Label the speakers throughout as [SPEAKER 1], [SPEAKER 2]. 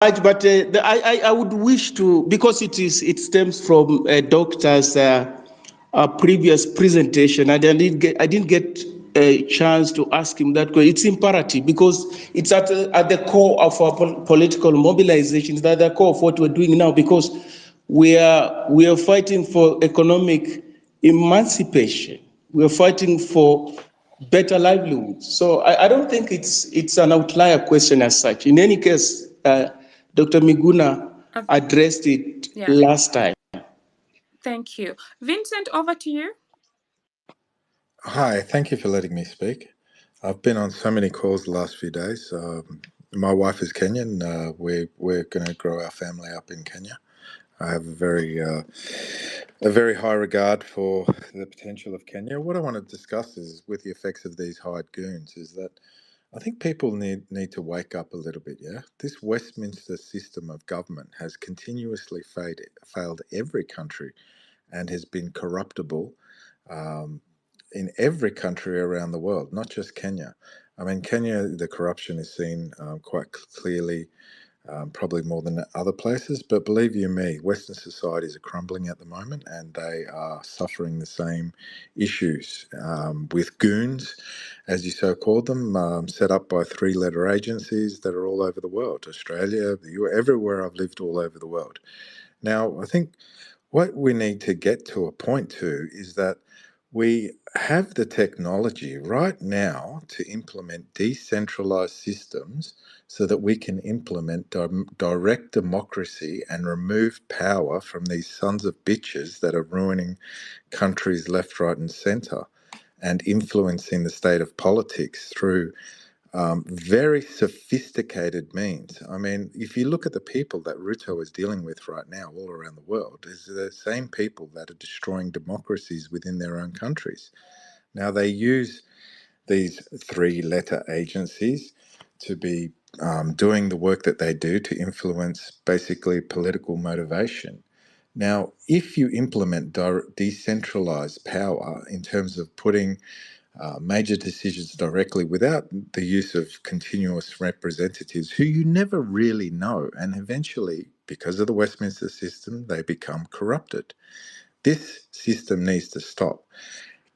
[SPEAKER 1] But I would wish to, because it stems from a doctor's previous presentation, and I didn't get a chance to ask him that question. It's imperative because it's at the core of our political mobilization. It's at the core of what we're doing now, because we are fighting for economic emancipation. We are fighting for better livelihoods. So I don't think it's an outlier question as such. In any case, Dr. Miguna addressed it last time.
[SPEAKER 2] Thank you. Vincent, over to you.
[SPEAKER 3] Hi, thank you for letting me speak. I've been on so many calls the last few days. My wife is Kenyan. We're going to grow our family up in Kenya. I have a very high regard for the potential of Kenya. What I want to discuss is with the effects of these hired goons is that I think people need to wake up a little bit. Yeah, this Westminster system of government has continuously failed every country and has been corruptible. In every country around the world, not just Kenya. I mean, Kenya, the corruption is seen quite clearly, probably more than other places. But believe you me, Western societies are crumbling at the moment and they are suffering the same issues with goons, as you so called them, set up by three-letter agencies that are all over the world. Australia, the US, everywhere I've lived all over the world. Now, I think what we need to get to a point to is that we have the technology right now to implement decentralized systems so that we can implement direct democracy and remove power from these sons of bitches that are ruining countries left, right, and center and influencing the state of politics through very sophisticated means. I mean, if you look at the people that Ruto is dealing with right now all around the world, is the same people that are destroying democracies within their own countries. Now, they use these three-letter agencies to be doing the work that they do to influence basically political motivation. Now, if you implement decentralized power in terms of putting major decisions directly without the use of continuous representatives who you never really know. And eventually, because of the Westminster system, they become corrupted. This system needs to stop.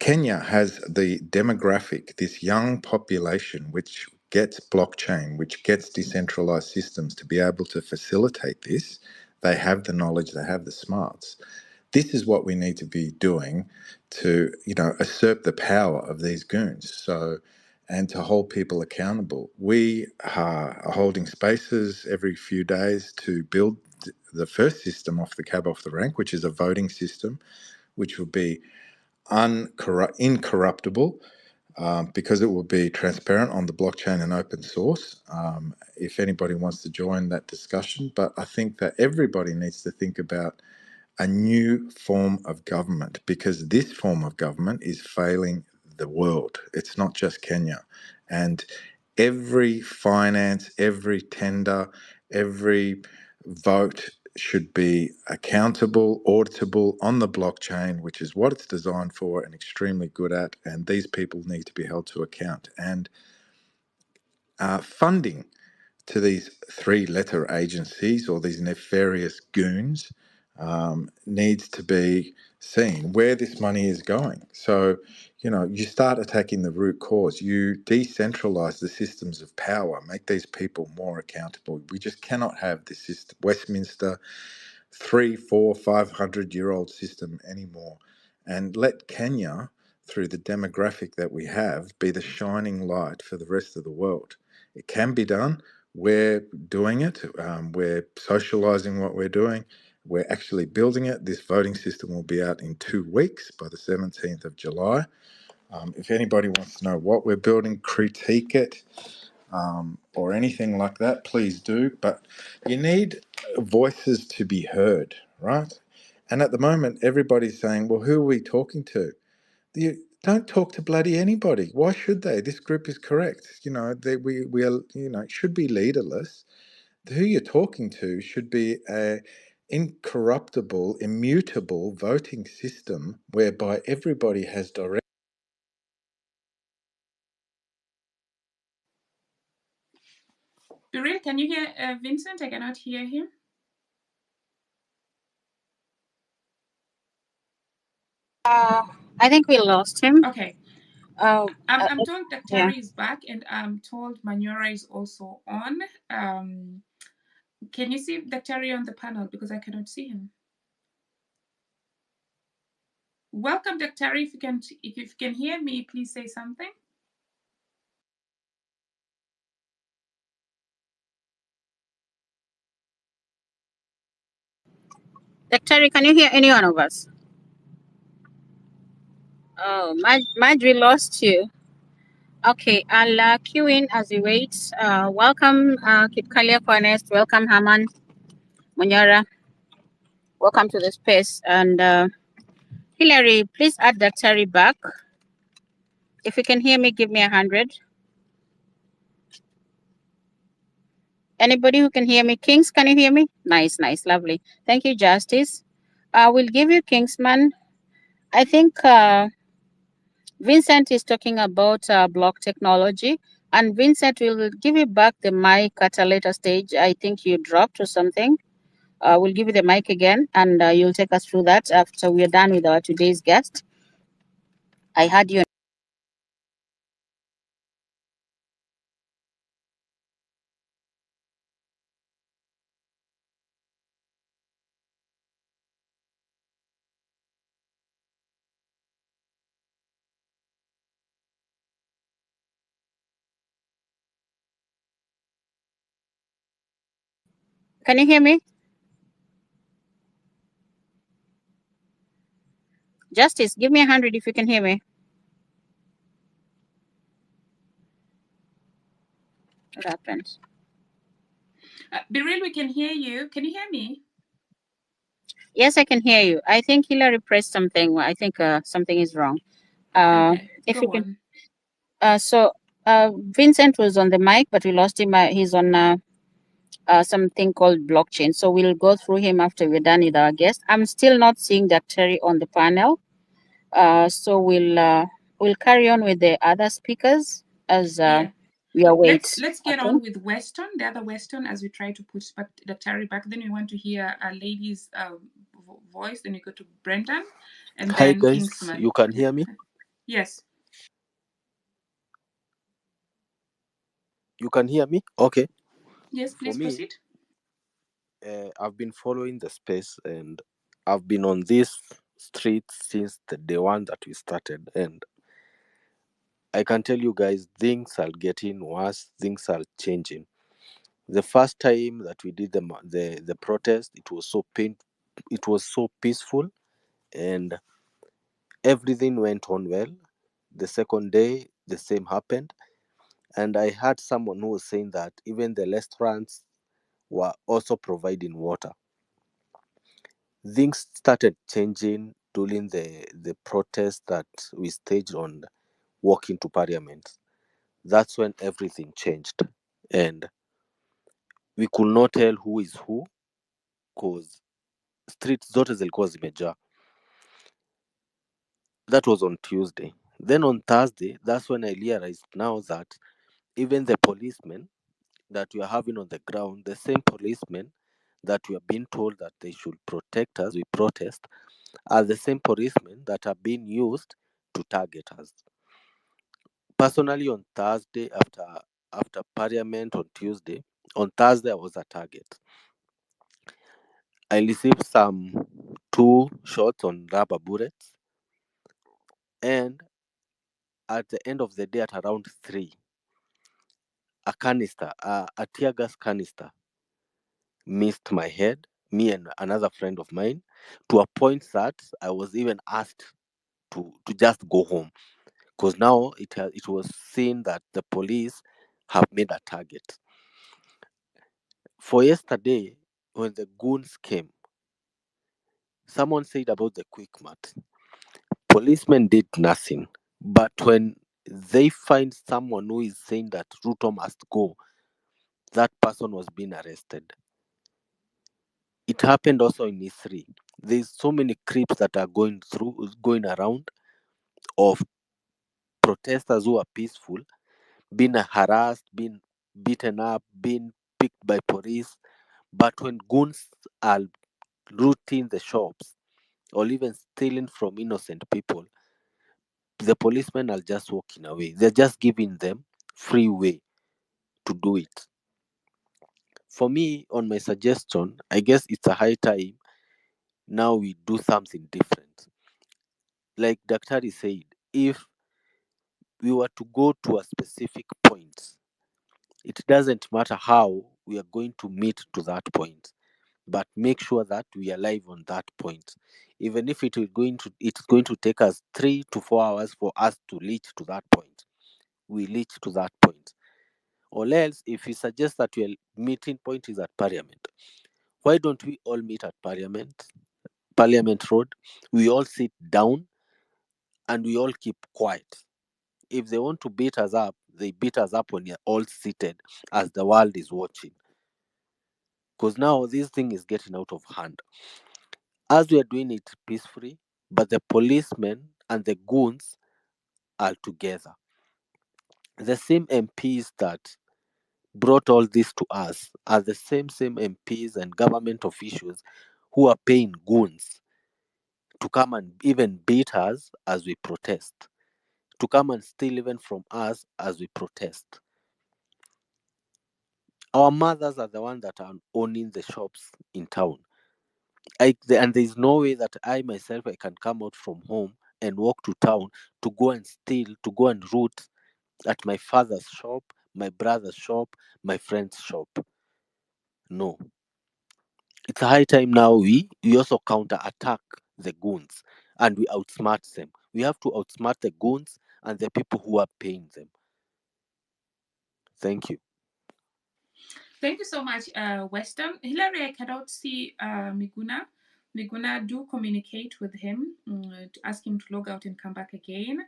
[SPEAKER 3] Kenya has the demographic, this young population, which gets blockchain, which gets decentralized systems to be able to facilitate this. They have the knowledge, they have the smarts. This is what we need to be doing to, usurp the power of these goons. So, and to hold people accountable. We are holding spaces every few days to build the first system off the cab off the rank, which is a voting system, which will be incorruptible, because it will be transparent on the blockchain and open source. If anybody wants to join that discussion, but I think that everybody needs to think about a new form of government, because this form of government is failing the world. It's not just Kenya. And every finance, every tender, every vote should be accountable, auditable on the blockchain, which is what it's designed for and extremely good at. And these people need to be held to account. And funding to these three-letter agencies or these nefarious goons needs to be seen where this money is going. So, you start attacking the root cause. You decentralize the systems of power, make these people more accountable. We just cannot have this system, Westminster 3, 4, 500-year-old system anymore. And let Kenya, through the demographic that we have, be the shining light for the rest of the world. It can be done. We're doing it. We're socializing what we're doing. We're actually building it. This voting system will be out in 2 weeks by the 17th of July. If anybody wants to know what we're building, critique it, or anything like that, please do. But you need voices to be heard, right? And at the moment, everybody's saying, well, who are we talking to? You don't talk to bloody anybody. Why should they? This group is correct. We are, it should be leaderless. Who you're talking to should be a incorruptible, immutable voting system whereby everybody has direct.
[SPEAKER 2] Beryl, can you hear Vincent? I cannot hear him.
[SPEAKER 4] I think we lost him.
[SPEAKER 2] Okay.
[SPEAKER 4] Oh,
[SPEAKER 2] I'm told that
[SPEAKER 4] yeah.
[SPEAKER 2] Terry is back, and I'm told Manura is also on. Can you see the Terry on the panel, because I cannot see him? Welcome, Dr. Terry. If you can hear me, please say something.
[SPEAKER 4] Dr. Can you hear any one of us? Oh, Madge, we lost you. Okay, I'll queue in as we wait. Welcome, Kipkalia Kwanest. Welcome, Haman Munyara. Welcome to the space. And Hillary, please add Dr. back. If you can hear me, give me 100. Anybody who can hear me? Kings, can you hear me? Nice, nice, lovely. Thank you, Justice. We'll give you Kingsman. I think Vincent is talking about block technology, and Vincent will give you back the mic at a later stage. I think you dropped or something. We'll give you the mic again, and you'll take us through that after we are done with our today's guest. I had you. Can you hear me? Justice, give me 100 if you can hear me. What happened?
[SPEAKER 2] Beryl, we can hear you. Can you hear me?
[SPEAKER 4] Yes, I can hear you. I think Hillary pressed something. I think something is wrong.
[SPEAKER 2] Okay,
[SPEAKER 4] If
[SPEAKER 2] go
[SPEAKER 4] you can.
[SPEAKER 2] on.
[SPEAKER 4] Vincent was on the mic, but we lost him. He's on something called blockchain. So we'll go through him after we're done with our guest. I'm still not seeing Dr. on the panel. So we'll carry on with the other speakers as we await.
[SPEAKER 2] Let's get on with Weston, the other Weston, as we try to push back the Terry back. Then we want to hear a lady's voice. Then we go to Brendan, and
[SPEAKER 5] Hi
[SPEAKER 2] then
[SPEAKER 5] guys,
[SPEAKER 2] Kingsman.
[SPEAKER 5] you can hear me?
[SPEAKER 2] Yes.
[SPEAKER 5] You can hear me? Okay.
[SPEAKER 2] Yes, please proceed.
[SPEAKER 5] I've been following the space and I've been on this street since the day one that we started, and I can tell you guys things are getting worse, things are changing. The first time that we did the protest, it was so peaceful and everything went on well. The second day the same happened, and I heard someone who was saying that even the restaurants were also providing water. Things started changing during the protest that we staged on walking to parliament. That's when everything changed, and we could not tell who is who because streets zote zilikuwa zimejaa. That was on Tuesday. Then on Thursday, that's when I realized now that even the policemen that we are having on the ground, the same policemen that we are being told that they should protect us, we protest, are the same policemen that are being used to target us. Personally, on Thursday, after Parliament on Tuesday, on Thursday I was a target. I received some 2 shots on rubber bullets, and at the end of the day, at around 3, a canister, a tear gas canister, missed my head, me and another friend of mine, to a point that I was even asked to just go home, because now it was seen that the police have made a target. For yesterday, when the goons came, someone said about the quick mat. Policemen did nothing, but when they find someone who is saying that Ruto must go, that person was being arrested. It happened also in E3. There's so many clips that are going around of protesters who are peaceful being harassed, being beaten up, being picked by police. But when goons are looting the shops or even stealing from innocent people, the policemen are just walking away. They're just giving them free way to do it. For me, on my suggestion, I guess it's a high time now we do something different. Like Daktari said, if we were to go to a specific point, it doesn't matter how we are going to meet to that point, but make sure that we are live on that point. Even if it's going to take us 3 to 4 hours for us to reach to that point, we reach to that point. Or else, if we suggest that your meeting point is at Parliament, why don't we all meet at Parliament Road? We all sit down and we all keep quiet. If they want to beat us up, they beat us up when you're all seated as the world is watching. Because now this thing is getting out of hand. As we are doing it peacefully, but the policemen and the goons are together. The same MPs that brought all this to us are the same MPs and government officials who are paying goons to come and even beat us as we protest, to come and steal even from us as we protest. Our mothers are the ones that are owning the shops in town. And there's no way that I myself I can come out from home and walk to town to go and steal, to go and root at my father's shop, my brother's shop, my friend's shop. No. It's high time now we also counter-attack the goons and we outsmart them. We have to outsmart the goons and the people who are paying them. Thank you.
[SPEAKER 2] Thank you so much, Weston. Hilary, I cannot see Miguna. Miguna, do communicate with him to ask him to log out and come back again.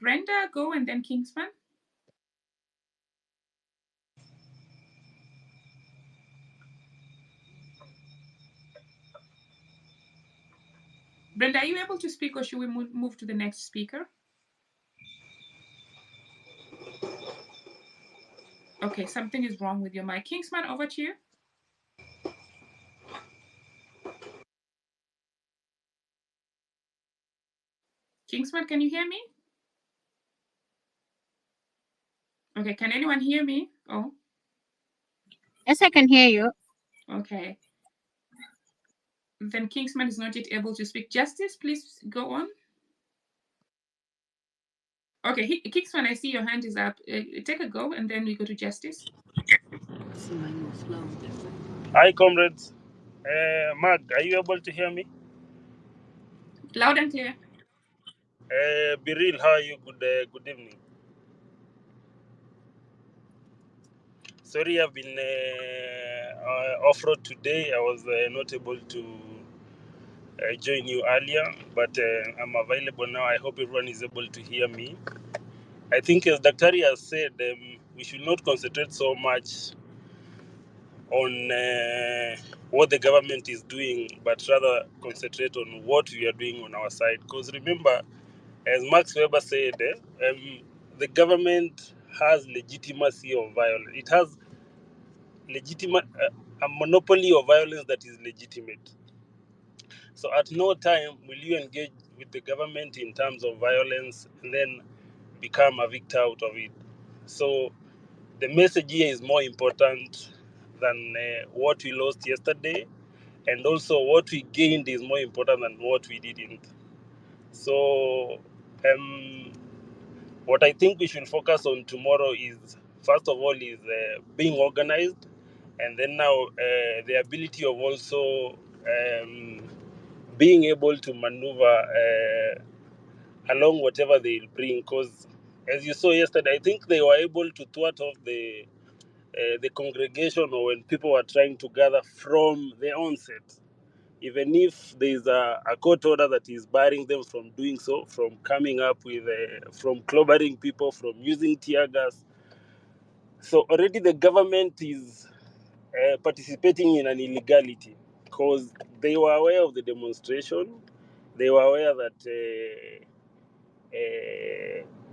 [SPEAKER 2] Brenda, go, and then Kingsman. Brenda, are you able to speak, or should we move to the next speaker? Okay, something is wrong with your mic. Kingsman, over to you. Kingsman, can you hear me? Okay, can anyone hear me? Oh.
[SPEAKER 4] Yes, I can hear you.
[SPEAKER 2] Okay. Then Kingsman is not yet able to speak. Justice, please go on. Okay, Kingsman, I see your hand is up. Take a go, and then we go to Justice.
[SPEAKER 6] Hi, comrades. Mark, are you able to hear me?
[SPEAKER 2] Loud and clear.
[SPEAKER 6] Biril, how are you? Good evening. Sorry, I've been off-road today. I was not able to join you earlier, but I'm available now. I hope everyone is able to hear me. I think, as Dr. has said, we should not concentrate so much on what the government is doing, but rather concentrate on what we are doing on our side. Because remember, as Max Weber said, the government has legitimacy of violence. It has a monopoly of violence that is legitimate. So at no time will you engage with the government in terms of violence and then become a victor out of it. So the message here is more important than what we lost yesterday, and also what we gained is more important than what we didn't. So what I think we should focus on tomorrow is, first of all, is being organized, and then now the ability of also being able to maneuver along whatever they'll bring. Because as you saw yesterday, I think they were able to thwart off the congregation, or when people were trying to gather from the onset. Even if there is a court order that is barring them from doing so, from coming up with, from clobbering people, from using tear gas. So already the government is participating in an illegality, because they were aware of the demonstration. They were aware that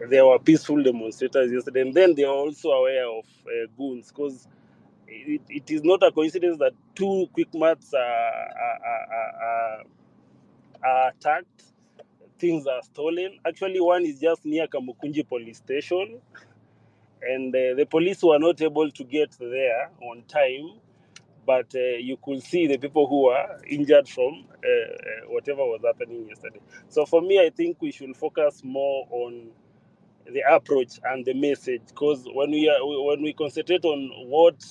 [SPEAKER 6] there were peaceful demonstrators yesterday, and then they were also aware of goons, because it is not a coincidence that two quick mats are attacked. Things are stolen. Actually, one is just near Kamukunji police station, and the police were not able to get there on time. But you could see the people who were injured from whatever was happening yesterday. So for me, I think we should focus more on the approach and the message, because when we concentrate on what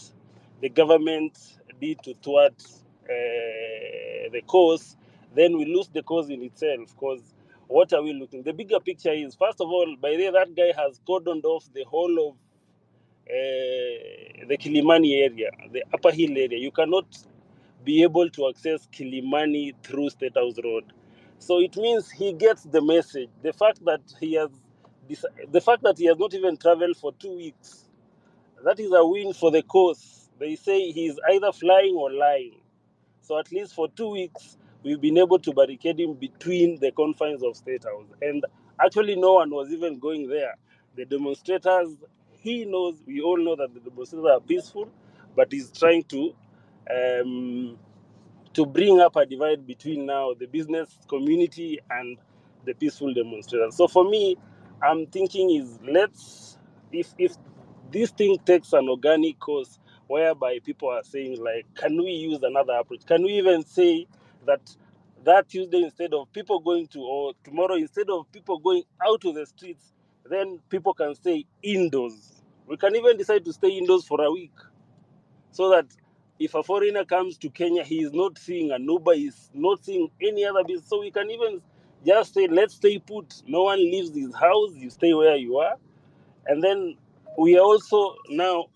[SPEAKER 6] the government did to thwart the cause, then we lose the cause in itself. Because what are we looking? The bigger picture is, first of all, by the way, that guy has cordoned off the whole of the Kilimani area, the upper hill area. You cannot be able to access Kilimani through State House Road. So it means he gets the message. The fact that he has not even traveled for 2 weeks, that is a win for the cause. They say he's either flying or lying. So at least for 2 weeks, we've been able to barricade him between the confines of State House. And actually, no one was even going there. The demonstrators, we all know that the demonstrators are peaceful, but he's trying to bring up a divide between now the business community and the peaceful demonstrators. So for me, I'm thinking is, if this thing takes an organic course whereby people are saying, like, can we use another approach? Can we even say that Tuesday, instead of people going to, or tomorrow, instead of people going out to the streets, then people can stay indoors. We can even decide to stay indoors for a week, so that if a foreigner comes to Kenya, he is not seeing an Uber, he's not seeing any other business. So we can even just say, let's stay put. No one leaves his house, you stay where you are. And then we are also now,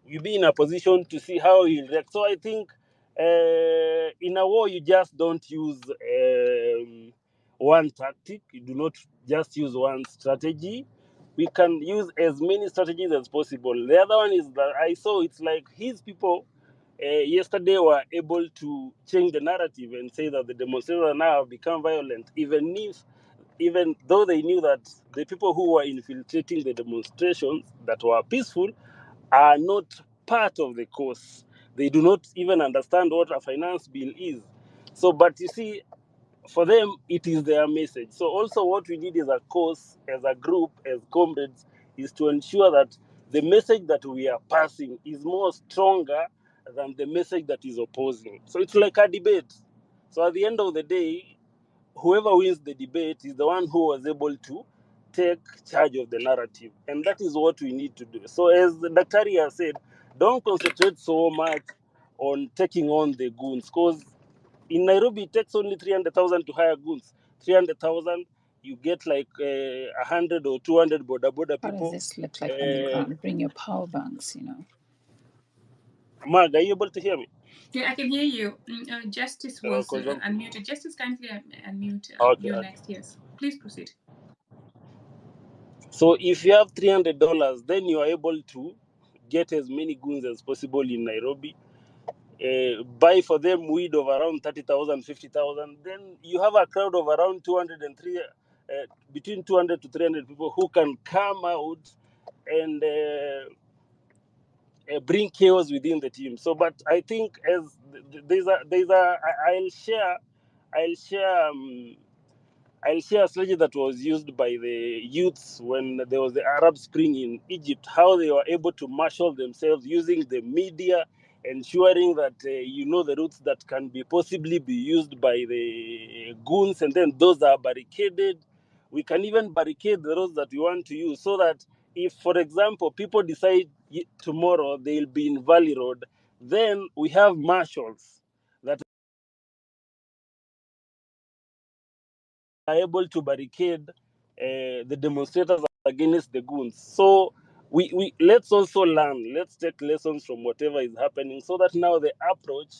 [SPEAKER 6] you be in a position to see how he reacts. So I think in a war, you just don't use one tactic. You do not just use one strategy. We can use as many strategies as possible. The other one is that I saw, it's like his people yesterday were able to change the narrative and say that the demonstrators now have become violent, even though they knew that the people who were infiltrating the demonstrations that were peaceful are not part of the cause. They do not even understand what a finance bill is. So, but you see, for them, it is their message. So, also, what we need as a cause, as a group, as comrades, is to ensure that the message that we are passing is more stronger than the message that is opposing. So, it's like a debate. So, at the end of the day, whoever wins the debate is the one who was able to take charge of the narrative. And that is what we need to do. So as the Daktari has said, don't concentrate so much on taking on the goons, because in Nairobi it takes only 300,000 to hire goons. 300,000, you get like 100 or 200 border
[SPEAKER 2] What
[SPEAKER 6] people.
[SPEAKER 2] does this look like on the ground? Bring your power banks,
[SPEAKER 6] Mag, are you able to hear me?
[SPEAKER 2] Yeah, I can hear you. Justice was unmuted. Justice, kindly unmute you next. Yes, please proceed.
[SPEAKER 6] So if you have $300, then you are able to get as many goons as possible in Nairobi. Buy for them weed of around 30,000, 50,000. Then you have a crowd of around 203, between 200 to 300 people who can come out and bring chaos within the team. So, but I think as I'll share. I'll share a strategy that was used by the youths when there was the Arab Spring in Egypt, how they were able to marshal themselves using the media, ensuring that the routes that can be possibly be used by the goons, and then those are barricaded. We can even barricade the roads that we want to use, so that if, for example, people decide tomorrow they'll be in Valley Road, then we have marshals that are able to barricade the demonstrators against the goons. So we let's also learn. Let's take lessons from whatever is happening, so that now the approach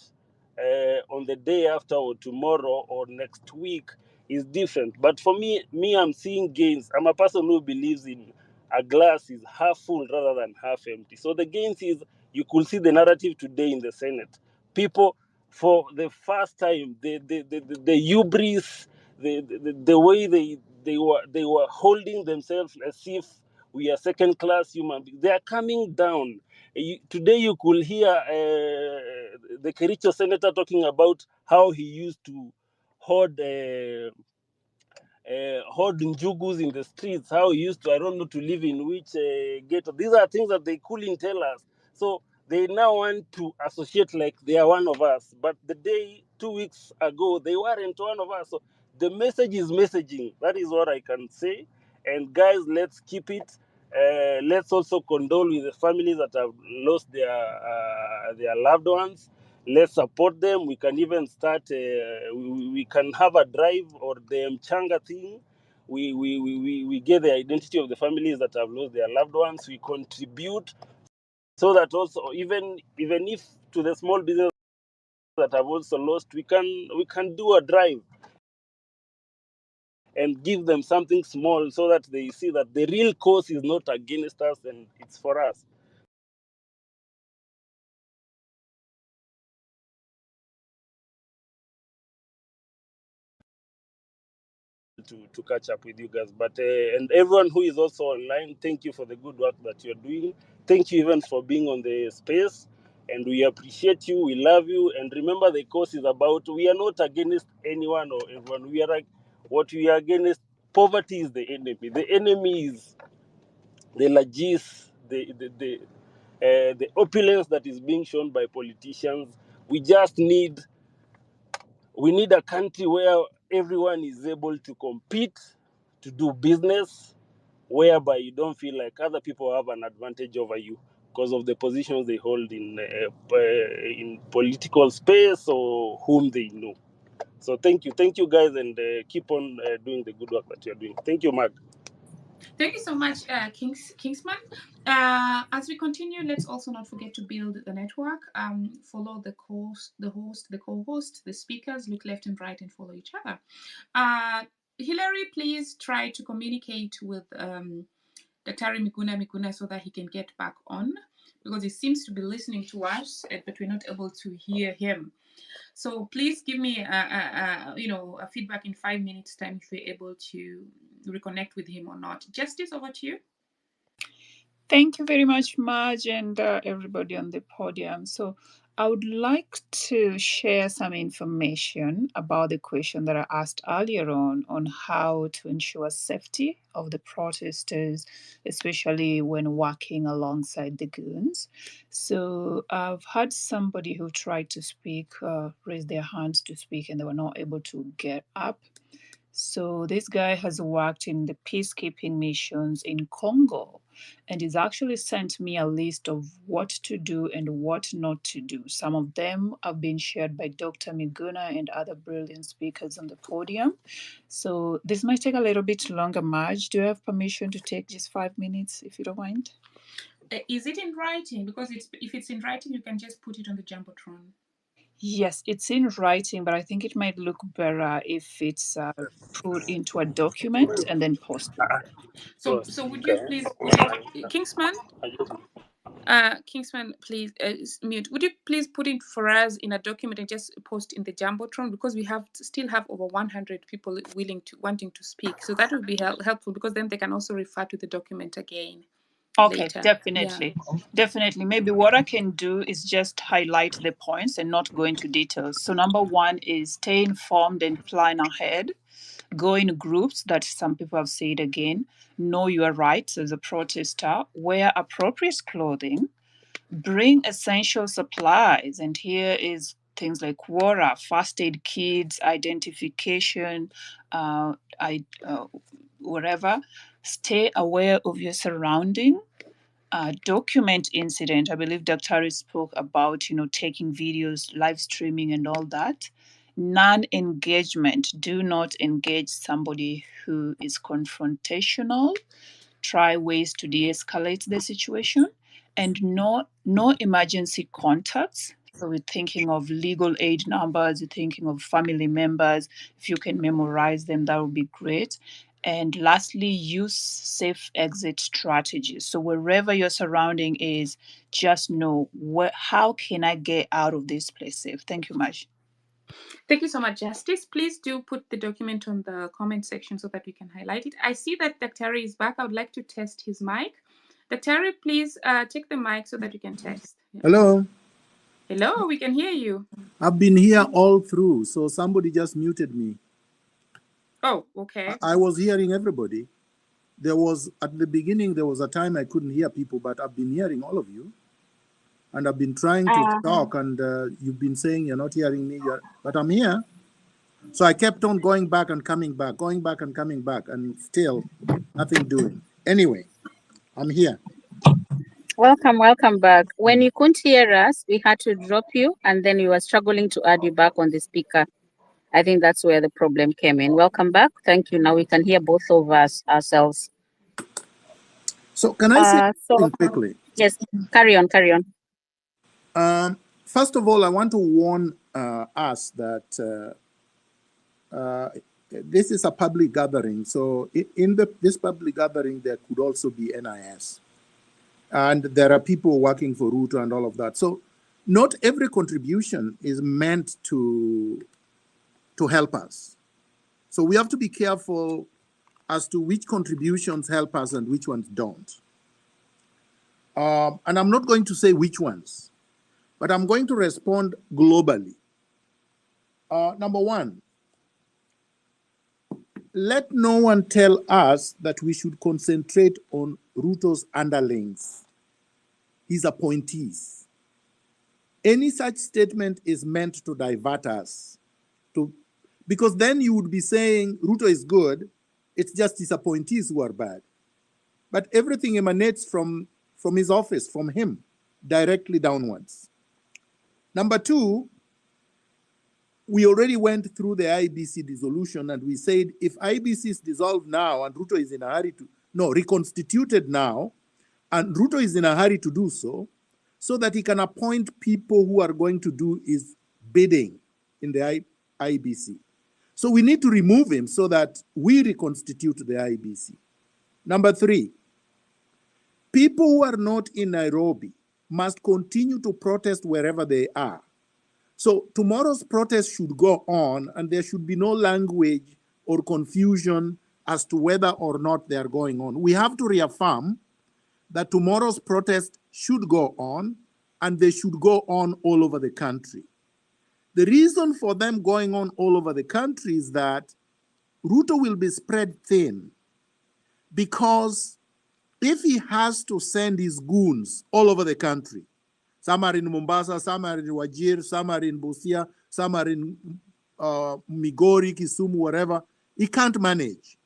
[SPEAKER 6] on the day after or tomorrow or next week is different. But for me, I'm seeing gains. I'm a person who believes in a glass is half full rather than half empty. So the gains is, you could see the narrative today in the Senate. People, for the first time, the hubris, the way they were holding themselves as if we are second class human beings, they are coming down. Today you could hear the Kericho senator talking about how he used to hoard holding jugus in the streets, how he used to, I don't know, to live in which ghetto. These are things that they couldn't tell us. So they now want to associate like they are one of us. But the day, 2 weeks ago, they weren't one of us. So the message is messaging. That is what I can say. And guys, let's keep it. Let's also condole with the families that have lost their loved ones. Let's support them. We can even start, we can have a drive or the Mchanga thing. We get the identity of the families that have lost their loved ones. We contribute so that also, even if to the small business that have also lost, we can do a drive and give them something small so that they see that the real cause is not against us and it's for us. To catch up with you guys. But and everyone who is also online, thank you for the good work that you're doing. Thank you even for being on the space. And we appreciate you. We love you. And remember, the cause is about, we are not against anyone or everyone. We are like, what we are against, poverty is the enemy. The enemy is the largesse, the opulence that is being shown by politicians. We need a country where everyone is able to compete, to do business, whereby you don't feel like other people have an advantage over you because of the positions they hold in political space or whom they know. So thank you guys, and keep on doing the good work that you're doing. Thank you, Mark.
[SPEAKER 2] Thank you so much, Kingsman. As we continue, let's also not forget to build the network. Follow the host, the co-host, the speakers. Look left and right and follow each other. Hillary, please try to communicate with Dr. Miguna so that he can get back on, because he seems to be listening to us, but we're not able to hear him. So please give me a feedback in 5 minutes time if we're able to reconnect with him or not. Justice, over to you.
[SPEAKER 7] Thank you very much, Marge, and everybody on the podium. So I would like to share some information about the question that I asked earlier on how to ensure safety of the protesters, especially when working alongside the goons. So I've had somebody who tried to speak, raise their hands to speak, and they were not able to get up. So this guy has worked in the peacekeeping missions in Congo, and he's actually sent me a list of what to do and what not to do. Some of them have been shared by Dr. Miguna and other brilliant speakers on the podium. So this might take a little bit longer. Marge, do you have permission to take just 5 minutes, if you don't mind?
[SPEAKER 2] Is it in writing? Because if it's in writing, you can just put it on the Jumbotron.
[SPEAKER 7] Yes, it's in writing, but I think it might look better if it's put into a document and then posted.
[SPEAKER 2] So would you please, Kingsman? Kingsman, please mute. Would you please put it for us in a document and just post in the Jumbotron, because we still have over 100 people wanting to speak. So that would be helpful, because then they can also refer to the document again.
[SPEAKER 7] Okay,
[SPEAKER 2] later.
[SPEAKER 7] definitely.
[SPEAKER 2] Yeah.
[SPEAKER 7] Definitely. Maybe what I can do is just highlight the points and not go into details. So number one is stay informed and plan ahead. Go in groups, that some people have said again. Know your rights as a protester. Wear appropriate clothing. Bring essential supplies. And here is things like water, first aid kits, identification, whatever. Stay aware of your surrounding. Document incident. I believe Dr. Harris spoke about, taking videos, live streaming, and all that. Non-engagement. Do not engage somebody who is confrontational. Try ways to de-escalate the situation, and no emergency contacts. So we're thinking of legal aid numbers, we're thinking of family members. If you can memorize them, that would be great. And lastly, use safe exit strategies. So wherever your surrounding is, just know how can I get out of this place safe. Thank you, Maj.
[SPEAKER 2] Thank you so much, Justice. Please do put the document on the comment section so that we can highlight it. I see that Dr. Harry is back. I would like to test his mic. Daktari, please take the mic so that you can test. Yeah.
[SPEAKER 8] Hello.
[SPEAKER 2] Hello, we can hear you.
[SPEAKER 8] I've been here all through, so somebody just muted me.
[SPEAKER 2] Oh, okay.
[SPEAKER 8] I was hearing everybody. There was, at the beginning, there was a time I couldn't hear people, but I've been hearing all of you. And I've been trying to talk, and you've been saying you're not hearing me, but I'm here. So I kept on going back and coming back, going back and coming back, and still nothing doing. Anyway, I'm here.
[SPEAKER 4] Welcome back. When you couldn't hear us, we had to drop you, and then we were struggling to add you back on the speaker. I think that's where the problem came in. Welcome back. Thank you. Now we can hear both of us ourselves.
[SPEAKER 8] So can I say something quickly?
[SPEAKER 4] Yes, carry on.
[SPEAKER 8] First of all, I want to warn us that this is a public gathering. So in this public gathering, there could also be NIS. And there are people working for Ruto and all of that. So not every contribution is meant to help us. So we have to be careful as to which contributions help us and which ones don't. And I'm not going to say which ones, but I'm going to respond globally. Number one, let no one tell us that we should concentrate on Ruto's underlings, his appointees. Any such statement is meant to divert us, because then you would be saying Ruto is good, it's just his appointees who are bad. But everything emanates from his office, from him, directly downwards. Number two, we already went through the IBC dissolution, and we said if IBC is dissolved now and Ruto is in a hurry reconstituted now, and Ruto is in a hurry to do so that he can appoint people who are going to do his bidding in the IBC. So we need to remove him so that we reconstitute the IBC. Number three, people who are not in Nairobi must continue to protest wherever they are. So tomorrow's protest should go on, and there should be no language or confusion as to whether or not they are going on. We have to reaffirm that tomorrow's protest should go on, and they should go on all over the country. The reason for them going on all over the country is that Ruto will be spread thin, because if he has to send his goons all over the country, some are in Mombasa, some are in Wajir, some are in Busia, some are in Migori, Kisumu, wherever, he can't manage.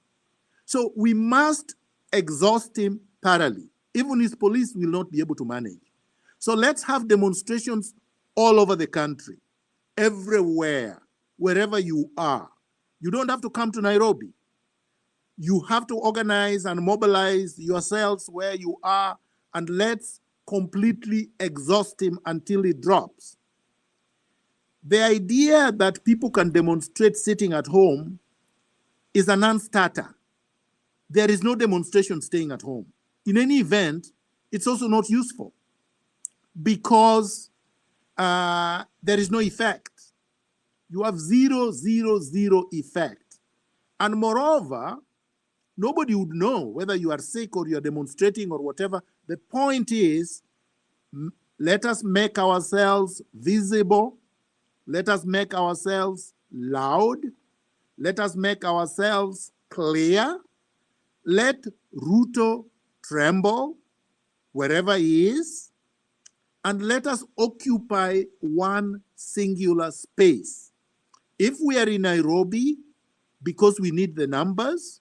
[SPEAKER 8] So we must exhaust him thoroughly. Even his police will not be able to manage. So let's have demonstrations all over the country, everywhere, wherever you are. You don't have to come to Nairobi. You have to organize and mobilize yourselves where you are, and let's completely exhaust him until he drops. The idea that people can demonstrate sitting at home is a non-starter. There is no demonstration staying at home. In any event, it's also not useful, because there is no effect. You have zero effect. And moreover, nobody would know whether you are sick or you are demonstrating or whatever. The point is, let us make ourselves visible. Let us make ourselves loud. Let us make ourselves clear. Let Ruto tremble wherever he is, and let us occupy one singular space. If we are in Nairobi because we need the numbers,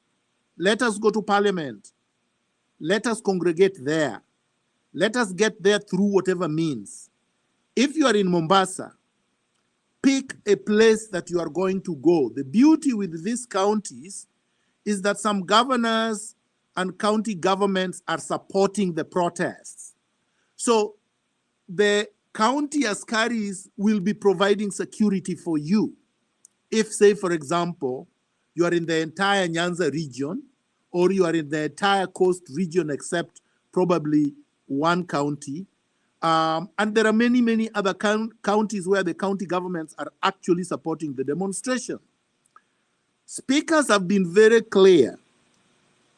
[SPEAKER 8] let us go to Parliament. Let us congregate there. Let us get there through whatever means. If you are in Mombasa, pick a place that you are going to go. The beauty with these counties is that some governors and county governments are supporting the protests. So the county askaris will be providing security for you. If, say, for example, you are in the entire Nyanza region, or you are in the entire coast region except probably one county, and there are many other counties where the county governments are actually supporting the demonstration. Speakers have been very clear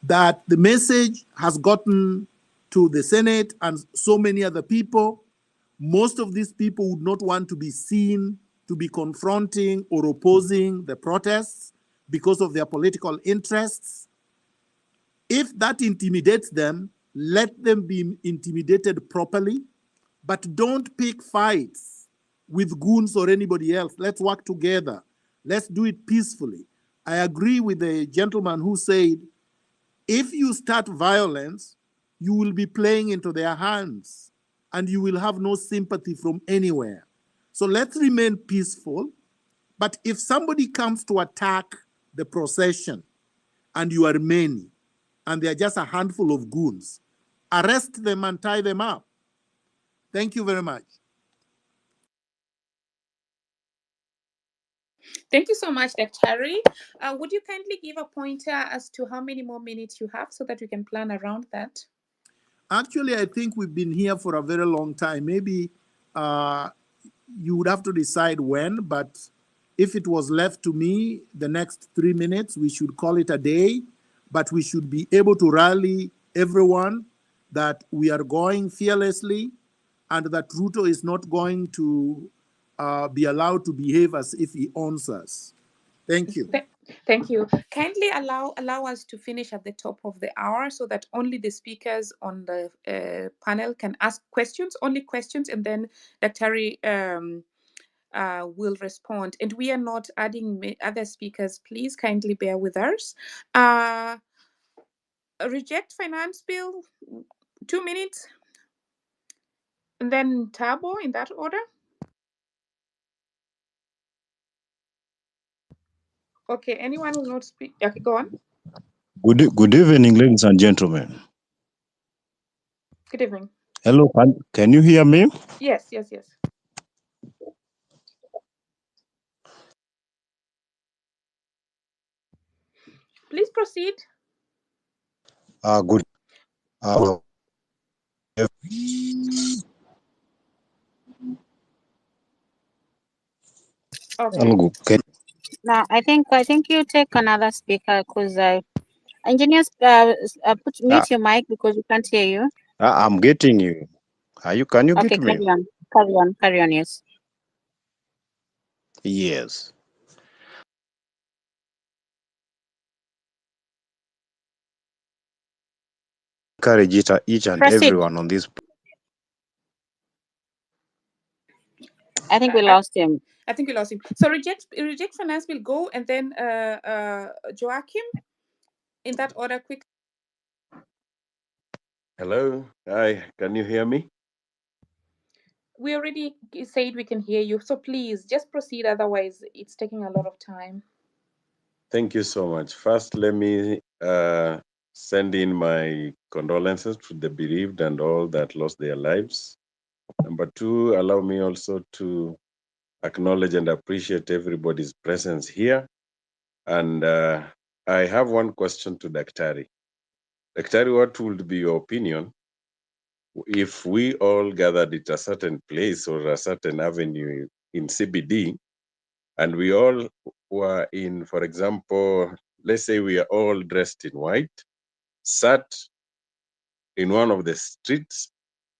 [SPEAKER 8] that the message has gotten to the Senate and so many other people. Most of these people would not want to be seen to be confronting or opposing the protests because of their political interests. If that intimidates them, let them be intimidated properly, but don't pick fights with goons or anybody else. Let's work together. Let's do it peacefully. I agree with the gentleman who said, if you start violence, you will be playing into their hands and you will have no sympathy from anywhere. So let's remain peaceful. But if somebody comes to attack the procession and you are many and they are just a handful of goons, arrest them and tie them up. Thank you very much.
[SPEAKER 2] Thank you so much, Daktari. Would you kindly give a pointer as to how many more minutes you have so that we can plan around that?
[SPEAKER 8] Actually, I think we've been here for a very long time. Maybe you would have to decide when, but if it was left to me, the next 3 minutes, we should call it a day, but we should be able to rally everyone that we are going fearlessly and that Ruto is not going to be allowed to behave as if he owns us. Thank you.
[SPEAKER 2] Thank you. Kindly allow us to finish at the top of the hour so that only the speakers on the panel can ask questions, only questions, and then Daktari will respond. And we are not adding other speakers. Please kindly bear with us. Reject finance bill, 2 minutes, and then Tabo in that order. Okay, anyone will not speak. Okay, go on.
[SPEAKER 9] Good evening, ladies and gentlemen.
[SPEAKER 2] Good evening.
[SPEAKER 9] Hello, can you hear me?
[SPEAKER 2] Yes. Please proceed.
[SPEAKER 9] Good.
[SPEAKER 2] Okay.
[SPEAKER 9] Okay.
[SPEAKER 4] Now, I think you take another speaker because engineers mute your mic because we can't hear you.
[SPEAKER 9] I'm getting you. Can you
[SPEAKER 4] Okay,
[SPEAKER 9] get me?
[SPEAKER 4] carry on, yes.
[SPEAKER 9] Yes. Encourage each and
[SPEAKER 4] Proceed.
[SPEAKER 9] everyone on this.
[SPEAKER 4] I think we lost him.
[SPEAKER 2] I think we lost him. So reject finance will go, and then Joachim, in that order, quick.
[SPEAKER 10] Hello. Hi. Can you hear me?
[SPEAKER 2] We already said we can hear you, so please just proceed. Otherwise, it's taking a lot of time.
[SPEAKER 10] Thank you so much. First, let me send in my condolences to the bereaved and all that lost their lives. Number two, allow me also to acknowledge and appreciate everybody's presence here. And I have one question to Daktari. Daktari, what would be your opinion if we all gathered at a certain place or a certain avenue in CBD, and we all were in, for example, let's say we are all dressed in white, sat in one of the streets,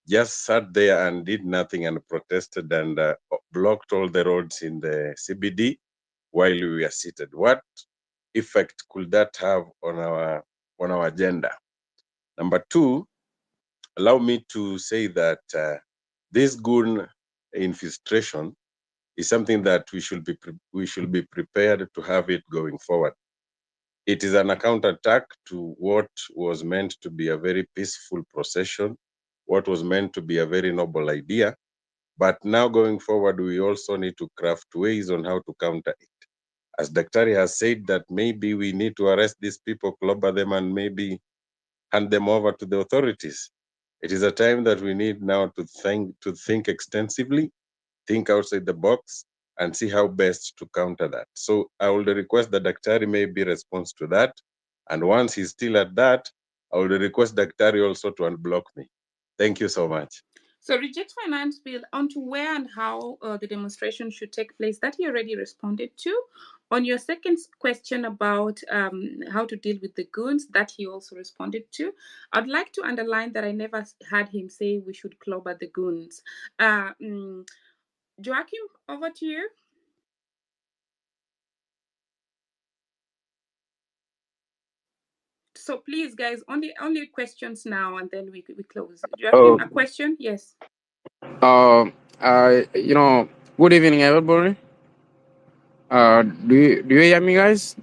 [SPEAKER 10] just sat there and did nothing and protested and blocked all the roads in the CBD while we were seated. What effect could that have on our agenda? Number two, allow me to say that this Goon infiltration is something that we should be prepared to have it going forward. It is an counterattack to what was meant to be a very peaceful procession, what was meant to be a very noble idea. But now going forward, we also need to craft ways on how to counter it. As Daktari has said, that maybe we need to arrest these people, clobber them, and maybe hand them over to the authorities. It is a time that we need now to think extensively, think outside the box, and see how best to counter that. So I would request that Daktari maybe response to that. And once he's still at that, I would request Daktari also to unblock me. Thank you so much.
[SPEAKER 2] So reject finance bill onto where and how the demonstration should take place, that he already responded to. On your second question about how to deal with the goons, that he also responded to. I'd like to underline that I never had him say we should clobber the goons. Joachim, over to you. So please, guys, only questions now, and then we close. Joachim, a question? Yes.
[SPEAKER 11] Uh, you know, good evening, everybody. Do you hear me, guys?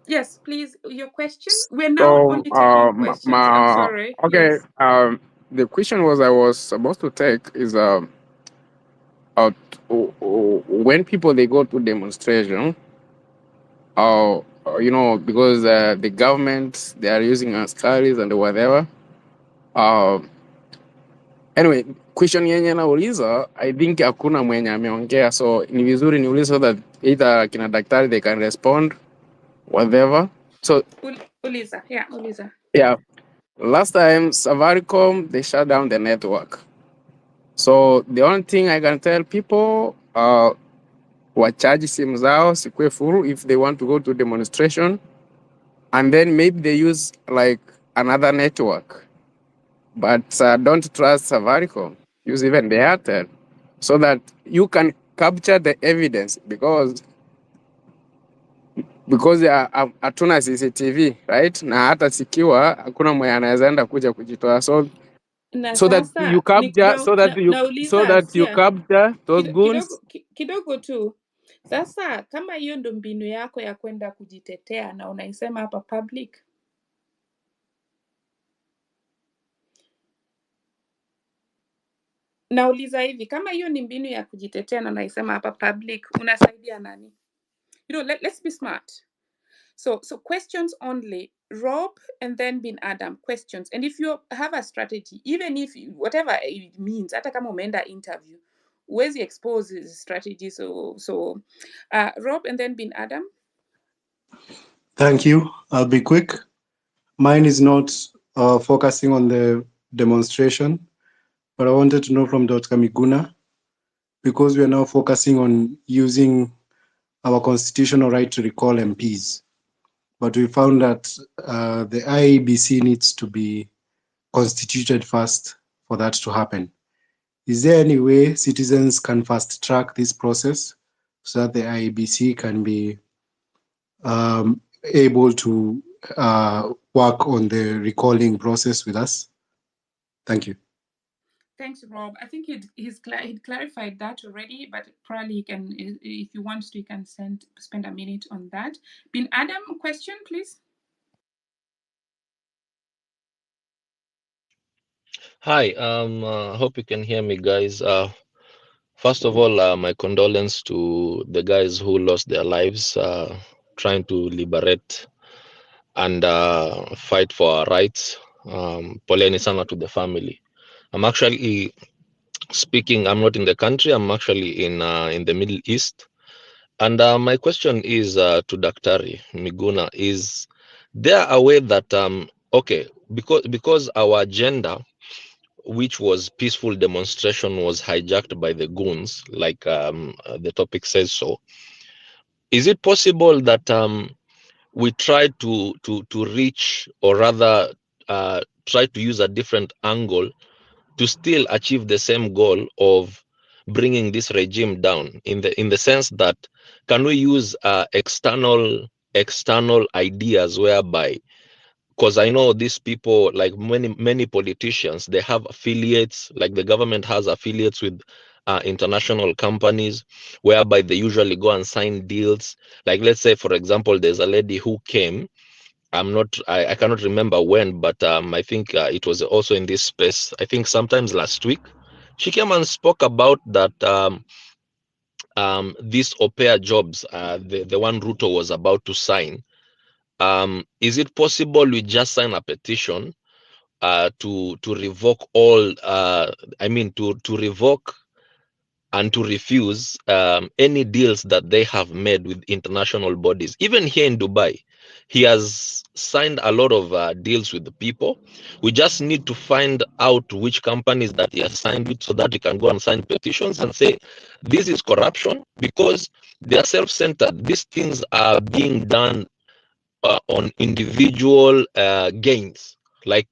[SPEAKER 2] Yes, please. Your question. We're now
[SPEAKER 11] So,
[SPEAKER 2] only taking questions. I'm sorry.
[SPEAKER 11] okay.
[SPEAKER 2] Yes.
[SPEAKER 11] The question was I was supposed to take is uh, when people they go to demonstration, because the government they are using askaris and whatever. Uh, anyway, question yenye nauliza, I think hakuna mwenye ameongea, so ni vizuri niulize so that either kina daktari they can respond whatever. So
[SPEAKER 2] Uliza, yeah, Uliza.
[SPEAKER 11] yeah, last time Safaricom they shut down the network. So the only thing I can tell people, wacharge simu zao sikwe full if they want to go to demonstration, and then maybe they use like another network. But don't trust Safaricom. Use even the Airtel, so that you can capture the evidence because hatuna CCTV, right? Na hata sikiwa hakuna mwenye anaweza enda kuja kujitoa,
[SPEAKER 2] Na
[SPEAKER 11] so that you
[SPEAKER 2] sasa
[SPEAKER 11] capture so
[SPEAKER 2] nauliza
[SPEAKER 11] that you
[SPEAKER 2] sia
[SPEAKER 11] capture those goons.
[SPEAKER 2] kidogo tu. Sasa kama hiyo ndo mbinu yako ya kwenda kujitetea na unaisema hapa public, nauliza hivi, kama hiyo ni mbinu ya kujitetea na unaisema hapa public, unasaidia nani? Let's be smart. So questions only. Rob and then Bin Adam, questions. And if you have a strategy, even if whatever it means, hata kama umeenda interview, huwezi expose his strategy. So Rob and then Bin Adam.
[SPEAKER 12] Thank you. I'll be quick. Mine is not focusing on the demonstration, but I wanted to know from Dr. Miguna, because we are now focusing on using our constitutional right to recall MPs. But we found that the IEBC needs to be constituted first for that to happen. Is there any way citizens can fast track this process so that the IEBC can be able to work on the recalling process with us? Thank you.
[SPEAKER 2] Thanks, Rob. I think he'd clarified that already, but probably he can, if you want to, you can spend a minute on that. Bin Adam, question, please.
[SPEAKER 13] Hi, hope you can hear me, guys. First of all, my condolence to the guys who lost their lives trying to liberate and fight for our rights. Poleni sana to the family. I'm actually speaking. I'm not in the country. I'm actually in the Middle East. And my question is to Daktari Miguna: is there a way that okay, because our agenda, which was peaceful demonstration, was hijacked by the goons, like the topic says so. Is it possible that we try to reach, or rather try to use a different angle to still achieve the same goal of bringing this regime down, in the sense that can we use external ideas whereby, because I know these people, like many politicians, they have affiliates, like the government has affiliates with international companies, whereby they usually go and sign deals. Like, let's say, for example, there's a lady who came. I cannot remember when, but I think it was also in this space. I think sometimes last week, she came and spoke about that these au pair jobs, the one Ruto was about to sign. Is it possible we just sign a petition to revoke all, to revoke and to refuse any deals that they have made with international bodies, even here in Dubai? He has signed a lot of deals with the people. We just need to find out which companies that he has signed with so that we can go and sign petitions and say, this is corruption because they are self-centered. These things are being done on individual gains, like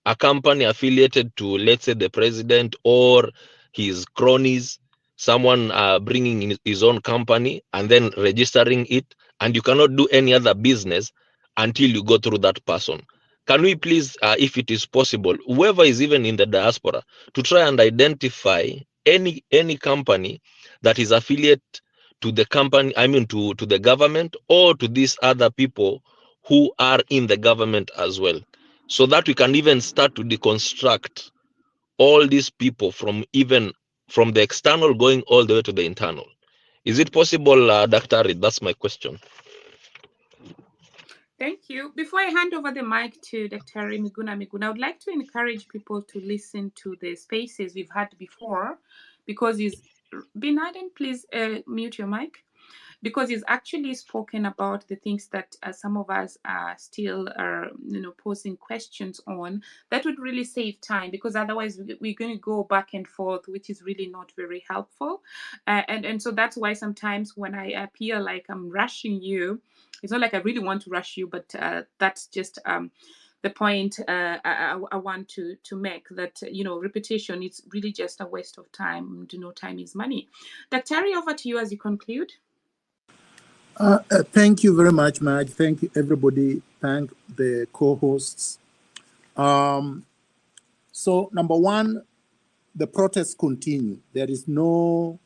[SPEAKER 13] a company affiliated to, let's say, the president or his cronies, someone bringing in his own company and then registering it, and you cannot do any other business until you go through that person. Can we please, if it is possible, whoever is even in the diaspora, to try and identify any company that is affiliate to the company, I mean to the government or to these other people who are in the government as well, so that we can even start to deconstruct all these people from the external going all the way to the internal. Is it possible, Dr. Arid? That's my question.
[SPEAKER 2] Thank you. Before I hand over the mic to Dr. Miguna, I would like to encourage people to listen to the spaces we've had before, because Bin Laden, please mute your mic. Because he's actually spoken about the things that some of us are still posing questions on, that would really save time, because otherwise we're going to go back and forth, which is really not very helpful. And so that's why sometimes when I appear like I'm rushing you, it's not like I really want to rush you, but that's just the point I want to make, that repetition, it's really just a waste of time. Time is money. Dr. Ari, over to you as you conclude.
[SPEAKER 8] Thank you very much, Maj. Thank you, everybody. Thank the co-hosts. So, number one, the protests continue. There is no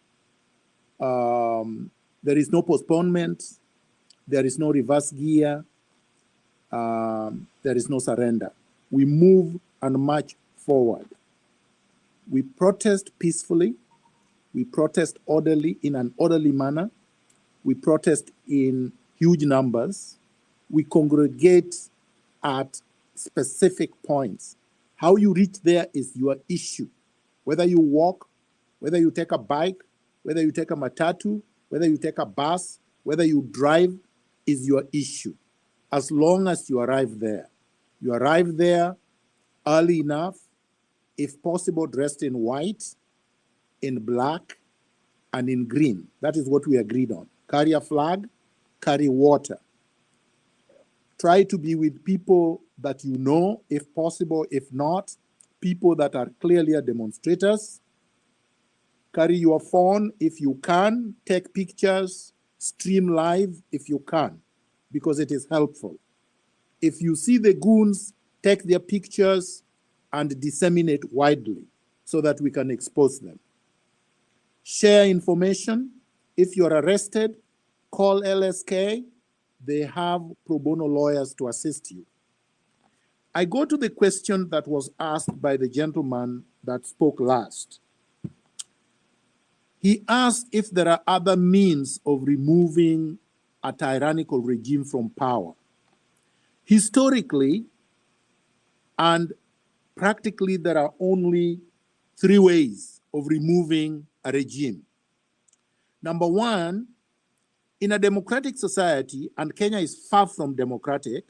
[SPEAKER 8] postponement. There is no reverse gear. There is no surrender. We move and march forward. We protest peacefully. We protest orderly, in an orderly manner. We protest in huge numbers. We congregate at specific points. How you reach there is your issue. Whether you walk, whether you take a bike, whether you take a matatu, whether you take a bus, whether you drive, is your issue. As long as you arrive there. You arrive there early enough, if possible dressed in white, in black, and in green. That is what we agreed on. Carry a flag, carry water. Try to be with people that you know, if possible. If not, people that are clearly demonstrators. Carry your phone if you can. Take pictures. Stream live if you can, because it is helpful. If you see the goons, take their pictures and disseminate widely so that we can expose them. Share information. If you're arrested, call LSK. They have pro bono lawyers to assist you. I go to the question that was asked by the gentleman that spoke last. He asked if there are other means of removing a tyrannical regime from power. Historically and practically, there are only 3 ways of removing a regime. Number one, in a democratic society, and Kenya is far from democratic,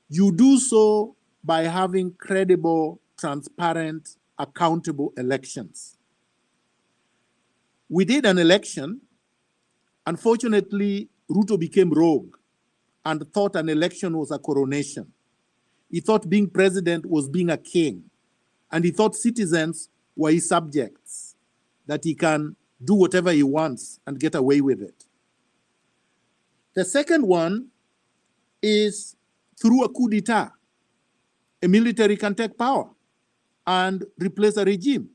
[SPEAKER 8] you do so by having credible, transparent, accountable elections. We did an election. Unfortunately, Ruto became rogue and thought an election was a coronation. He thought being president was being a king. And he thought citizens were his subjects, that he can do whatever he wants and get away with it. The second one is through a coup d'etat. A military can take power and replace a regime.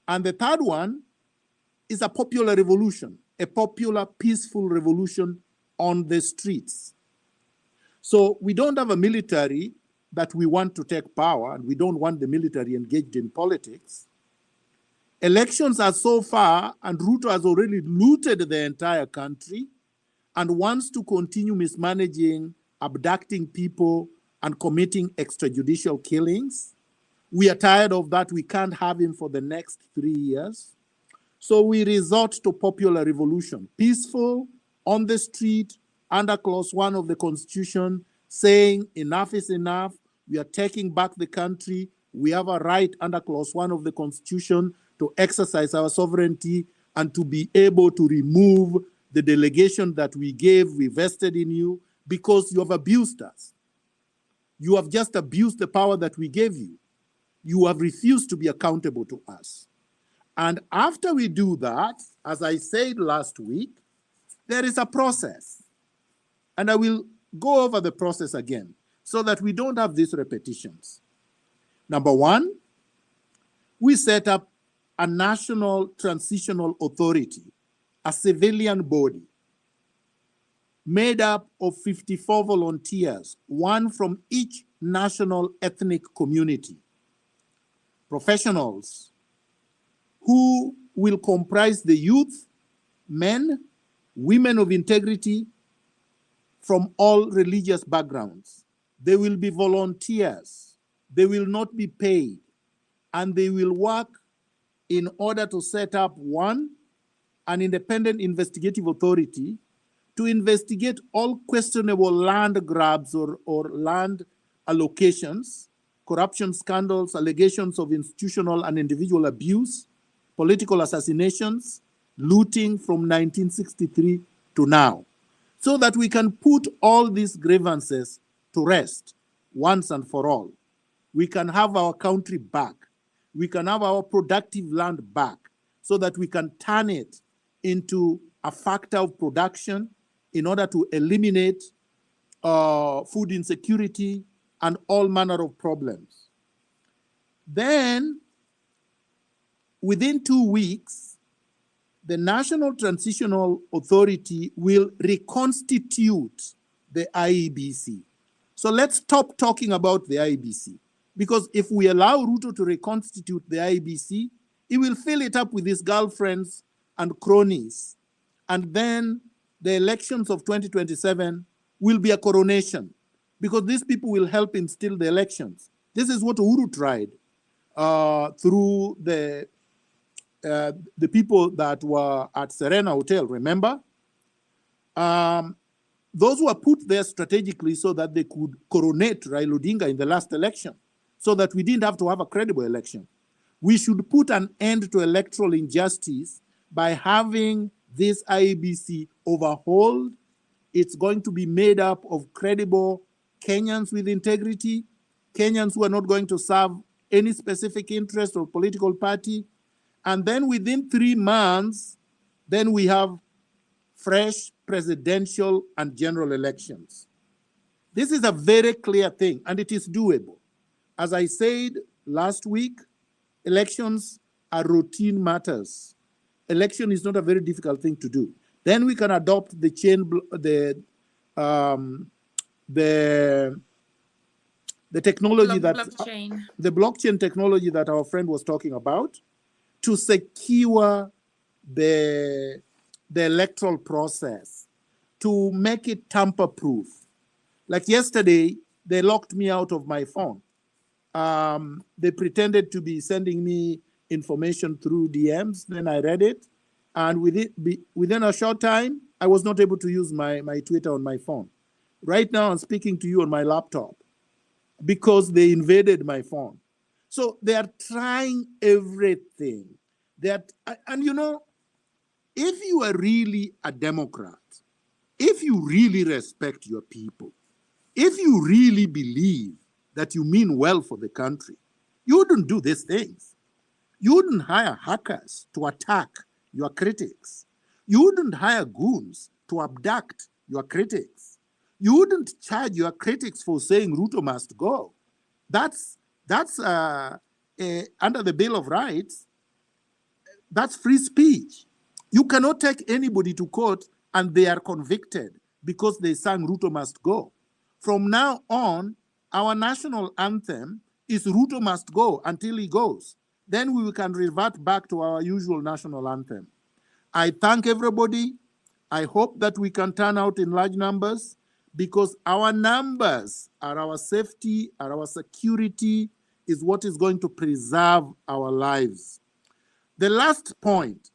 [SPEAKER 8] And the third one is a popular revolution, a popular, peaceful revolution on the streets. So we don't have a military that we want to take power, and we don't want the military engaged in politics. Elections are so far, and Ruto has already looted the entire country and wants to continue mismanaging, abducting people, and committing extrajudicial killings. We are tired of that. We can't have him for the next 3 years. So we resort to popular revolution, peaceful, on the street, under clause 1 of the Constitution saying enough is enough, we are taking back the country, we have a right under clause 1 of the Constitution to exercise our sovereignty and to be able to remove the delegation that we gave, we vested in you, because you have abused us. You have just abused the power that we gave you. You have refused to be accountable to us. And after we do that, as I said last week, there is a process. And I will go over the process again so that we don't have these repetitions. Number one, we set up a national transitional authority, a civilian body made up of 54 volunteers, one from each national ethnic community, professionals who will comprise the youth, men, women of integrity from all religious backgrounds. They will be volunteers. They will not be paid. And they will work in order to set up, one, an independent investigative authority to investigate all questionable land grabs or land allocations, corruption scandals, allegations of institutional and individual abuse, political assassinations, looting from 1963 to now, so that we can put all these grievances to rest once and for all. We can have our country back. We can have our productive land back so that we can turn it into a factor of production in order to eliminate food insecurity and all manner of problems. Then, within 2 weeks, the National Transitional Authority will reconstitute the IEBC. So let's stop talking about the IEBC, because if we allow Ruto to reconstitute the IEBC, he will fill it up with his girlfriends and cronies. And then the elections of 2027 will be a coronation, because these people will help him steal the elections. This is what Uhuru tried through the people that were at Serena Hotel, remember? Those were put there strategically so that they could coronate Raila Odinga in the last election, so that we didn't have to have a credible election. We should put an end to electoral injustice by having this IEBC overhauled. It's going to be made up of credible Kenyans with integrity, Kenyans who are not going to serve any specific interest or political party. And then within 3 months, then we have fresh presidential and general elections. This is a very clear thing, and it is doable. As I said last week, elections are routine matters. Election is not a very difficult thing to do. Then we can adopt the technology
[SPEAKER 2] blockchain.
[SPEAKER 8] The blockchain technology that our friend was talking about, to secure the electoral process, to make it tamper-proof. Like yesterday, they locked me out of my phone. They pretended to be sending me information through DMs. Then I read it, and within a short time, I was not able to use my Twitter on my phone. Right now, I'm speaking to you on my laptop because they invaded my phone. So they are trying everything. And you know, if you are really a Democrat, if you really respect your people, if you really believe that you mean well for the country, you wouldn't do these things. You wouldn't hire hackers to attack your critics. You wouldn't hire goons to abduct your critics. You wouldn't charge your critics for saying Ruto must go. That's under the Bill of Rights. That's free speech. You cannot take anybody to court and they are convicted because they sang Ruto must go. From now on, our national anthem is Ruto must go until he goes. Then we can revert back to our usual national anthem. I thank everybody. I hope that we can turn out in large numbers, because our numbers are our safety, are our security, is what is going to preserve our lives. The last point,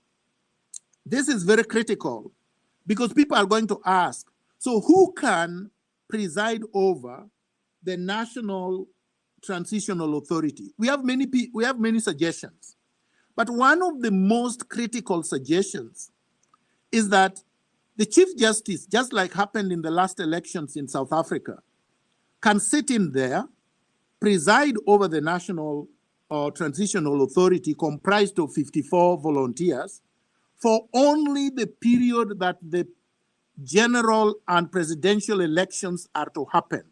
[SPEAKER 8] this is very critical, because people are going to ask, So who can preside over the National Transitional Authority? We have many suggestions, but one of the most critical suggestions is that the Chief Justice, just like happened in the last elections in South Africa, can sit in there, preside over the National Transitional Authority comprised of 54 volunteers for only the period that the general and presidential elections are to happen.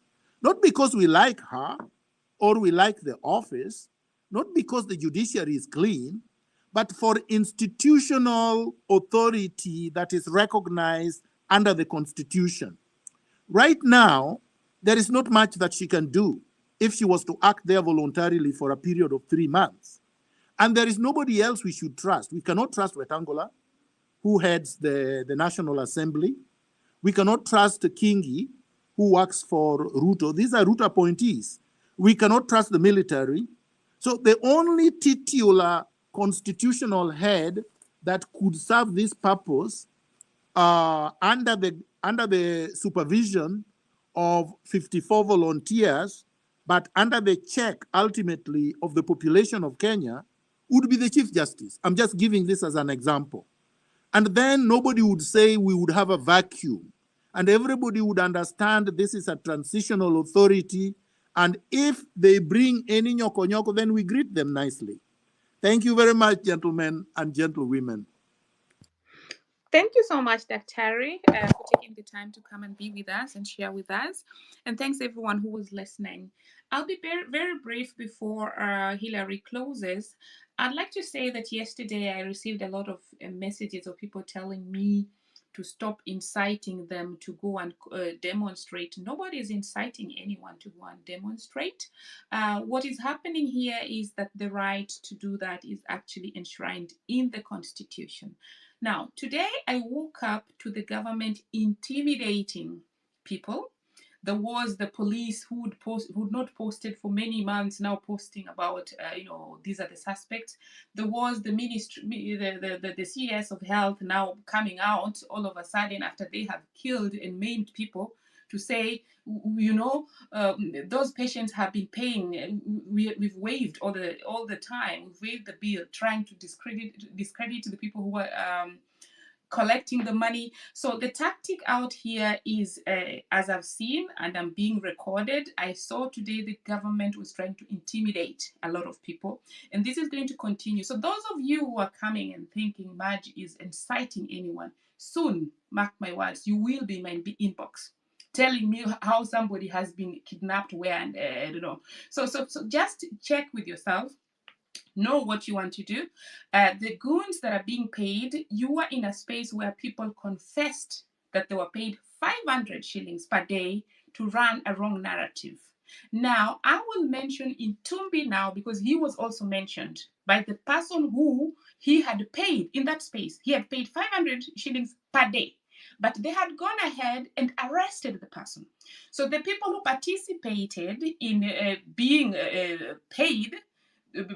[SPEAKER 8] Not because we like her or we like the office, not because the judiciary is clean, but for institutional authority that is recognized under the Constitution. Right now, there is not much that she can do if she was to act there voluntarily for a period of 3 months. And there is nobody else we should trust. We cannot trust Wetangula, who heads the National Assembly. We cannot trust Kingi, who works for Ruto. These are Ruto appointees. We cannot trust the military. So the only titular constitutional head that could serve this purpose under the supervision of 54 volunteers, but under the check ultimately of the population of Kenya, would be the Chief Justice. I'm just giving this as an example. And then nobody would say we would have a vacuum. And everybody would understand this is a transitional authority. And if they bring any nyoko nyoko, then we greet them nicely. Thank you very much, gentlemen and gentlewomen.
[SPEAKER 2] Thank you so much, Dr. for taking the time to come and be with us and share with us. And thanks everyone who was listening. I'll be very, very brief before Hillary closes. I'd like to say that yesterday I received a lot of messages of people telling me to stop inciting them to go and demonstrate. Nobody is inciting anyone to go and demonstrate. What is happening here is that the right to do that is actually enshrined in the Constitution. Now, today I woke up to the government intimidating people. There was the police who'd not posted for many months, now posting about, these are the suspects. There was the ministry, the CS of health now coming out all of a sudden after they have killed and maimed people to say, those patients have been paying. We've waived all the time. We've waived the bill, trying to discredit the people who are collecting the money. So the tactic out here is, as I've seen, and I'm being recorded, I saw today the government was trying to intimidate a lot of people, and this is going to continue. So those of you who are coming and thinking Marge is inciting anyone, soon, mark my words, you will be in my inbox telling me how somebody has been kidnapped where, and I don't know. So just check with yourself. Know what you want to do. The goons that are being paid, you are in a space where people confessed that they were paid 500 shillings per day to run a wrong narrative. Now, I will mention Intumbi now because he was also mentioned by the person who he had paid in that space. He had paid 500 shillings per day, but they had gone ahead and arrested the person. So the people who participated in being paid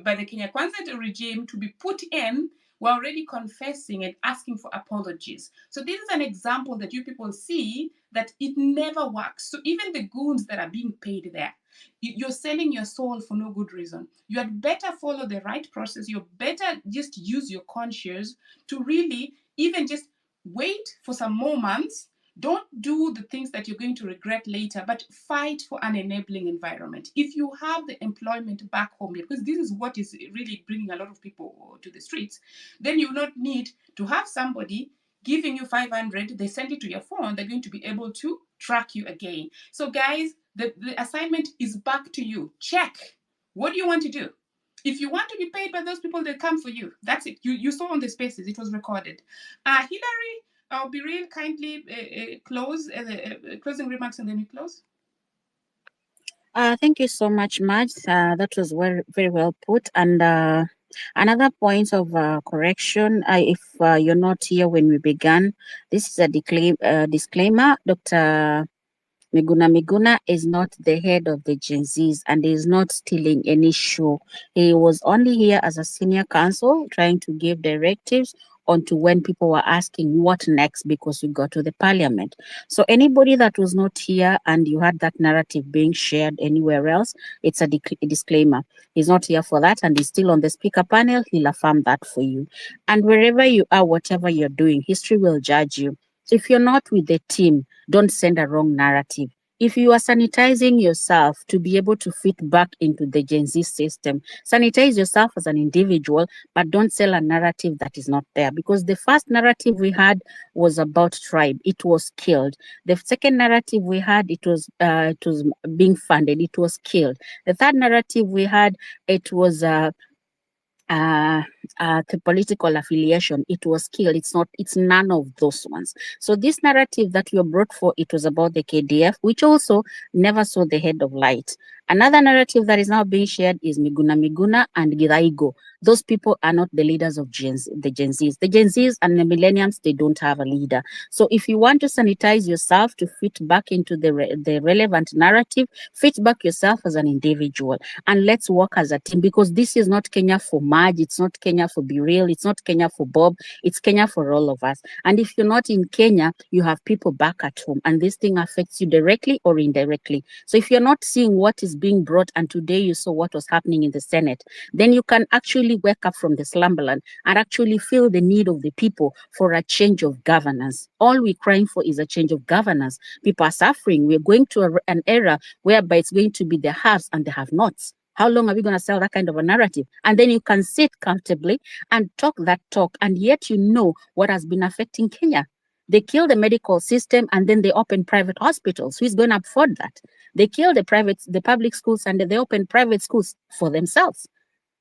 [SPEAKER 2] by the Kenya Kwanza regime to be put in were already confessing and asking for apologies. So this is an example that you people see that it never works. So even the goons that are being paid there, you're selling your soul for no good reason. You had better follow the right process. You better just use your conscience to really even just wait for some more months. Don't do the things that you're going to regret later, but fight for an enabling environment. If you have the employment back home, because this is what is really bringing a lot of people to the streets, then you will not need to have somebody giving you 500, they send it to your phone, they're going to be able to track you again. So guys, the assignment is back to you. Check. What do you want to do? If you want to be paid by those people, they come for you. That's it. You saw on the spaces, it was recorded. Hillary, I'll be real kindly close closing remarks and then we close.
[SPEAKER 4] Thank you so much, Marge. That was very, very well put. And another point of correction, if you're not here when we began, this is a disclaimer. Dr. Miguna is not the head of the Gen Zs and is not stealing any show. He was only here as a senior counsel trying to give directives onto when people were asking what next because we got to the parliament. So anybody that was not here and you had that narrative being shared anywhere else, it's a disclaimer. He's not here for that, and he's still on the speaker panel. He'll affirm that for you. And wherever you are, whatever you're doing, history will judge you. So if you're not with the team, don't send a wrong narrative. If you are sanitizing yourself to be able to fit back into the Gen Z system, sanitize yourself as an individual, but don't sell a narrative that is not there. Because the first narrative we had was about tribe. It was killed. The second narrative we had, it was being funded. It was killed. The third narrative we had, it was the political affiliation. It was killed. It's none of those ones. So this narrative that you brought for, it was about the KDF, which also never saw the head of light. Another narrative that is now being shared is Miguna and Githaigo. Those people are not the leaders of the Gen Zs. The Gen Zs and the millennials, they don't have a leader. So if you want to sanitize yourself to fit back into the relevant narrative, fit back yourself as an individual, and let's work as a team, because this is not Kenya for Marge, it's not Kenya for Be Real, it's not Kenya for Bob, it's Kenya for all of us. And if you're not in Kenya, you have people back at home, and this thing affects you directly or indirectly. So if you're not seeing what is being brought, and today you saw what was happening in the Senate, then you can actually wake up from the slumberland and actually feel the need of the people for a change of governance. All we're crying for is a change of governance. People are suffering. We're going to an era whereby it's going to be the haves and the have-nots. How long are we going to sell that kind of a narrative? And then you can sit comfortably and talk that talk, and yet you know what has been affecting Kenya. They kill the medical system, and then they open private hospitals. Who's going to afford that? They kill the public schools, and they open private schools for themselves.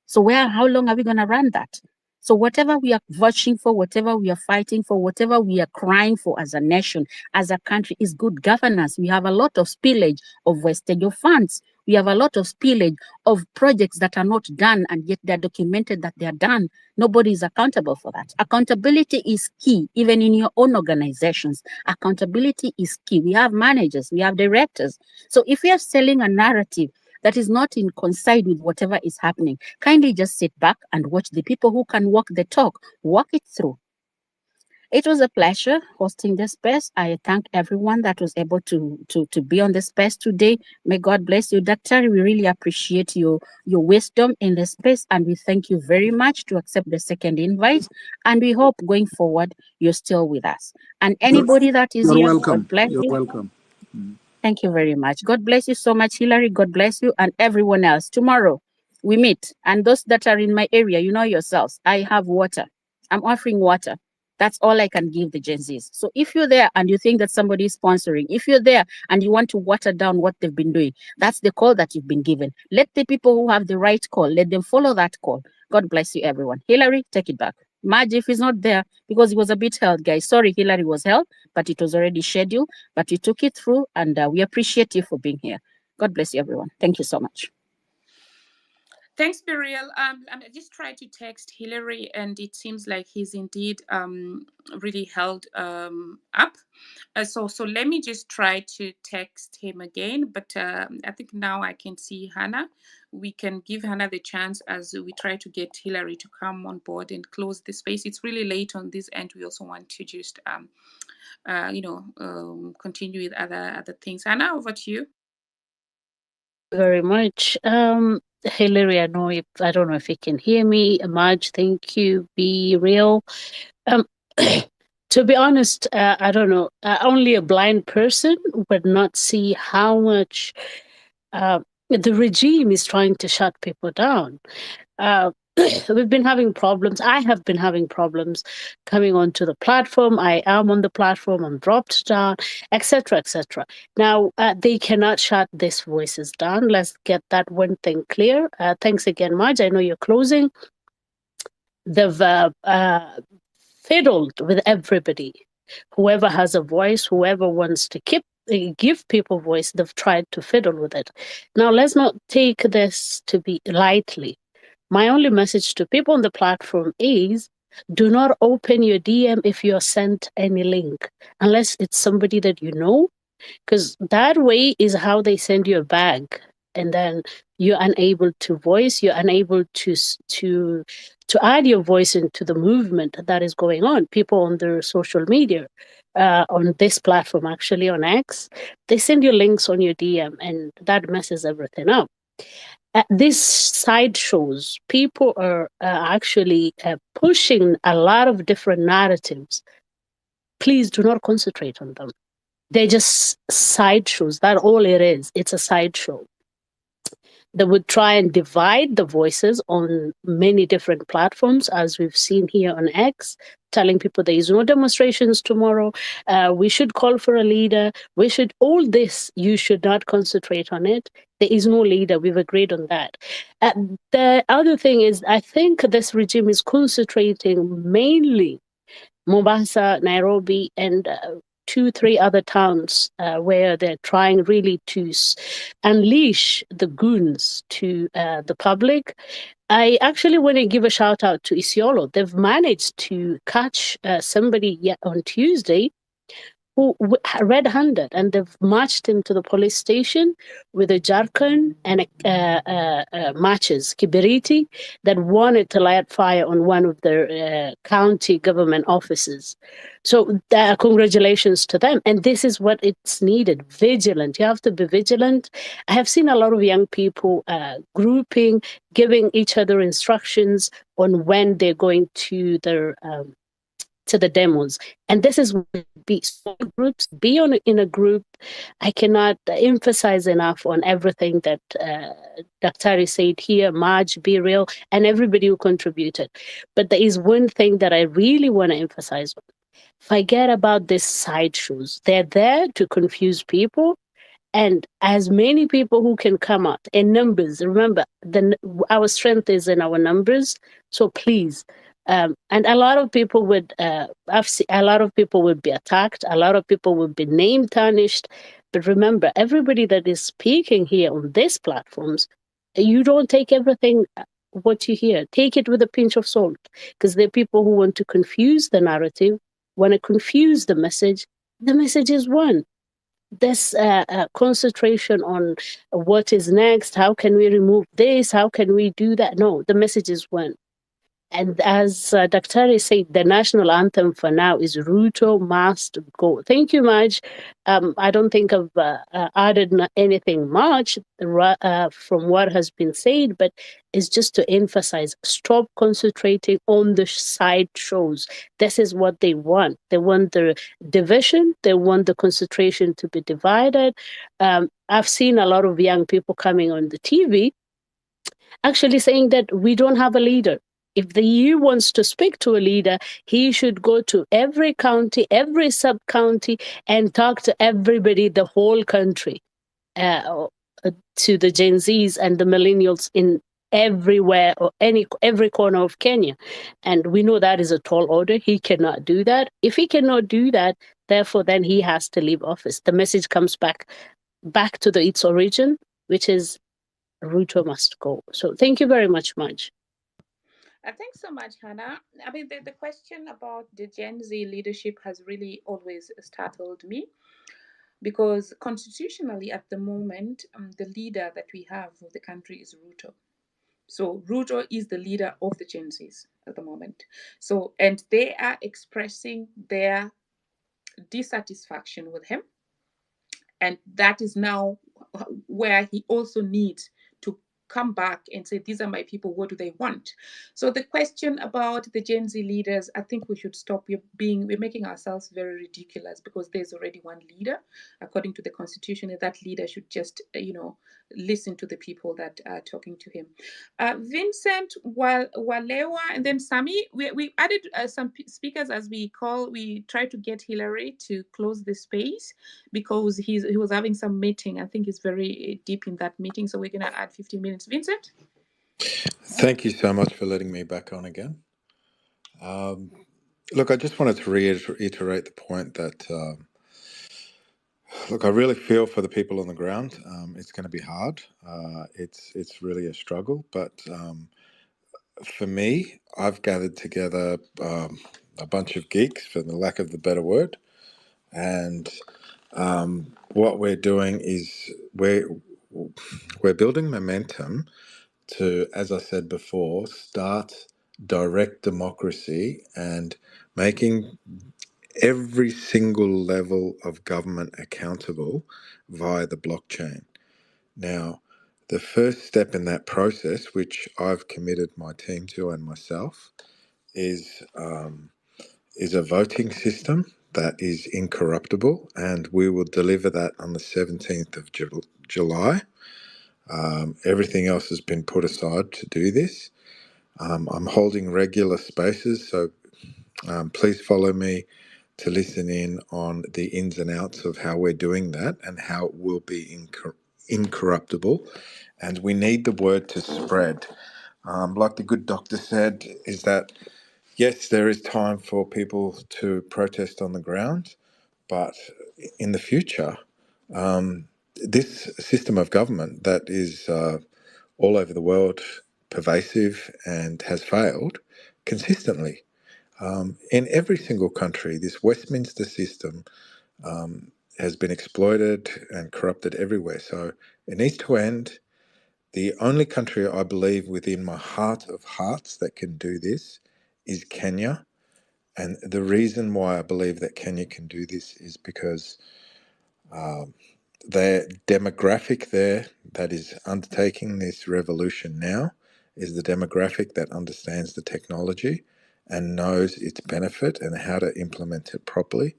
[SPEAKER 4] So how long are we going to run that? So whatever we are voting for, whatever we are fighting for, whatever we are crying for as a nation, as a country, is good governance. We have a lot of spillage of wastage of funds. We have a lot of spillage of projects that are not done, and yet they're documented that they are done. Nobody is accountable for that. Accountability is key, even in your own organizations. Accountability is key. We have managers, we have directors. So if we are selling a narrative that is not in coincide with whatever is happening, kindly just sit back and watch the people who can walk the talk, walk it through. It was a pleasure hosting this space. I thank everyone that was able to be on the space today. May God bless you, Doctor. We really appreciate your wisdom in the space, and we thank you very much to accept the second invite. And we hope going forward you're still with us. And anybody that is
[SPEAKER 8] You're
[SPEAKER 4] here,
[SPEAKER 8] welcome.
[SPEAKER 4] God bless
[SPEAKER 8] You're
[SPEAKER 4] you.
[SPEAKER 8] welcome.
[SPEAKER 4] Thank you very much. God bless you so much, Hillary. God bless you and everyone else. Tomorrow we meet. And those that are in my area, you know yourselves, I have water. I'm offering water. That's all I can give the Gen Zs. So if you're there and you think that somebody is sponsoring, if you're there and you want to water down what they've been doing, that's the call that you've been given. Let the people who have the right call, let them follow that call. God bless you, everyone. Hillary, take it back. Madge, if he's not there, because he was a bit held, guys. Sorry, Hillary was held, but it was already scheduled. But you took it through, and we appreciate you for being here. God bless you, everyone. Thank you so much.
[SPEAKER 2] Thanks, Burial. I just tried to text Hillary, and it seems like he's indeed really held up. So let me just try to text him again. But I think now I can see Hannah. We can give Hannah the chance as we try to get Hillary to come on board and close the space. It's really late on this end. We also want to just continue with other things. Hannah, over to you.
[SPEAKER 14] Very much. Hillary, I don't know if you can hear me. Marge, thank you. Be real. To be honest, I don't know. Only a blind person would not see how much the regime is trying to shut people down. We've been having problems. I have been having problems coming onto the platform. I am on the platform. I'm dropped down, etc., etc. Now, they cannot shut these voices down. Let's get that one thing clear. Thanks again, Marge. I know you're closing. They've fiddled with everybody. Whoever has a voice, whoever wants to give people voice, they've tried to fiddle with it. Now, let's not take this to be lightly. My only message to people on the platform is do not open your DM if you're sent any link, unless it's somebody that you know, because that way is how they send you a bag. And then you're unable to voice, you're unable to add your voice into the movement that is going on. People on their social media, on this platform, actually on X, they send you links on your DM, and that messes everything up. These sideshows, people are actually pushing a lot of different narratives. Please do not concentrate on them. They're just sideshows. That's all it is. It's a sideshow. They would try and divide the voices on many different platforms, as we've seen here on X, telling people there is no demonstrations tomorrow. We should call for a leader. We should, all this, you should not concentrate on it. There is no leader. We've agreed on that. The other thing is, I think this regime is concentrating mainly Mombasa, Nairobi, and 2-3 other towns where they're trying really to unleash the goons to the public. I actually want to give a shout out to Isiolo. They've managed to catch somebody on Tuesday who red-handed, and they've marched him to the police station with a jargon and matches, kibiriti, that wanted to light fire on one of their county government offices. So congratulations to them. And this is what it's needed, vigilant. You have to be vigilant. I have seen a lot of young people grouping, giving each other instructions on when they're going to their to the demos. And this is be small groups, be in a group. I cannot emphasize enough on everything that Daktari said here, Maj, Be Real, and everybody who contributed. But there is one thing that I really want to emphasize on. Forget about these sideshows. They're there to confuse people. And as many people who can come out in numbers, remember, our strength is in our numbers. So please, and a lot of people would, a lot of people would be attacked. A lot of people would be name tarnished. But remember, everybody that is speaking here on these platforms, you don't take everything what you hear. Take it with a pinch of salt, because there are people who want to confuse the narrative, want to confuse the message. The message is one. This concentration on what is next, how can we remove this, how can we do that? No, the message is one. And as Dr. said, the national anthem for now is Ruto Must Go. Thank you, Maj. I don't think I've added anything much from what has been said, but it's just to emphasize, stop concentrating on the side shows. This is what they want. They want the division. They want the concentration to be divided. I've seen a lot of young people coming on the TV actually saying that we don't have a leader. If the EU wants to speak to a leader, he should go to every county, every sub-county, and talk to everybody, the whole country, to the Gen Zs and the millennials in everywhere or every corner of Kenya. And we know that is a tall order. He cannot do that. If he cannot do that, therefore, then he has to leave office. The message comes back to its origin, which is Ruto must go. So thank you very much, Maj.
[SPEAKER 2] Thanks so much, Hannah. I mean, the question about the Gen Z leadership has really always startled me, because constitutionally at the moment, the leader that we have of the country is Ruto. So Ruto is the leader of the Gen Zs at the moment. So, and they are expressing their dissatisfaction with him. And that is now where he also needs to come back and say, these are my people, what do they want? So the question about the Gen Z leaders, I think we should stop we're making ourselves very ridiculous, because there's already one leader according to the constitution, and that leader should just listen to the people that are talking to him. Vincent Walewa, and then Sami, we added some speakers as we try to get Hillary to close the space, because he was having some meeting. I think he's very deep in that meeting, so we're going to add 15 minutes. Vincent?
[SPEAKER 3] Thank you so much for letting me back on again. Look, I just wanted to reiterate the point that, look, I really feel for the people on the ground. It's going to be hard. It's really a struggle. But for me, I've gathered together a bunch of geeks, for the lack of the better word. And what we're doing is we're building momentum to, as I said before, start direct democracy and making every single level of government accountable via the blockchain. Now, the first step in that process, which I've committed my team to and myself, is a voting system that is incorruptible, and we will deliver that on the 17th of July. Everything else has been put aside to do this. I'm holding regular spaces, so please follow me to listen in on the ins and outs of how we're doing that and how it will be incorruptible. And we need the word to spread. Like the good doctor said, is that yes, there is time for people to protest on the ground, but in the future, this system of government that is all over the world pervasive and has failed consistently. In every single country, this Westminster system has been exploited and corrupted everywhere. So it needs to end. The only country I believe within my heart of hearts that can do this is Kenya. And the reason why I believe that Kenya can do this is because the demographic there that is undertaking this revolution now is the demographic that understands the technology and knows its benefit and how to implement it properly.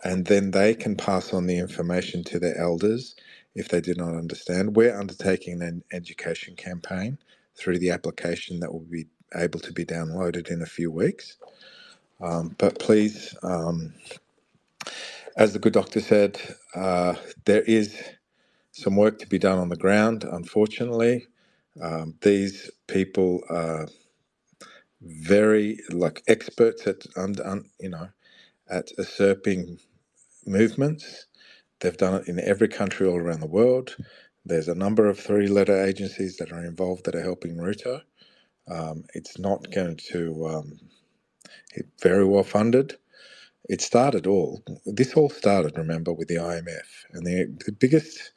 [SPEAKER 3] And then they can pass on the information to their elders if they do not understand. We're undertaking an education campaign through the application that will be able to be downloaded in a few weeks. But please, as the good doctor said, there is some work to be done on the ground. Unfortunately, these people are very like experts at at usurping movements. They've done it in every country all around the world. There's a number of three-letter agencies that are involved that are helping Ruto. It's not going to very well funded. It started all. This all started, remember, with the IMF, and the biggest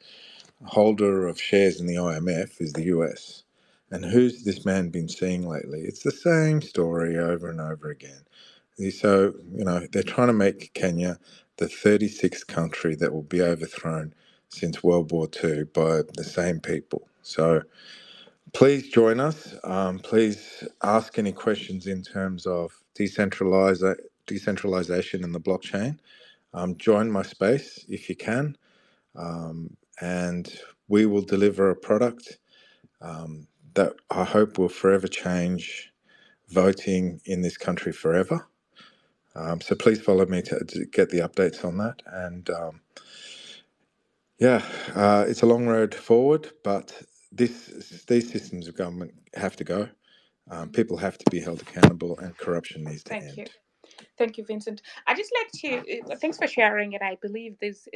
[SPEAKER 3] holder of shares in the IMF is the US. And who's this man been seeing lately? It's the same story over and over again. So, they're trying to make Kenya the 36th country that will be overthrown since World War II by the same people. So please join us. Please ask any questions in terms of decentralization and the blockchain. Join my space if you can. And we will deliver a product that I hope will forever change voting in this country forever. So please follow me to get the updates on that. And it's a long road forward, but these systems of government have to go. People have to be held accountable, and corruption needs to
[SPEAKER 2] Thank you.
[SPEAKER 3] end.
[SPEAKER 2] Thank you, Vincent. I just like to thanks for sharing, and I believe this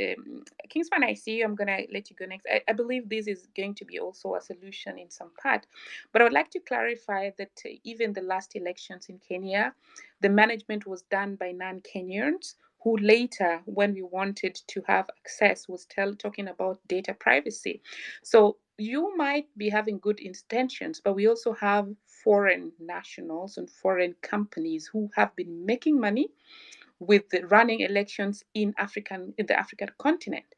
[SPEAKER 2] Kingsman. I see you. I'm gonna let you go next. I believe this is going to be also a solution in some part, but I would like to clarify that even the last elections in Kenya, the management was done by non-Kenyans who later, when we wanted to have access, was talking about data privacy. So you might be having good intentions, but we also have foreign nationals and foreign companies who have been making money with running elections in the African continent.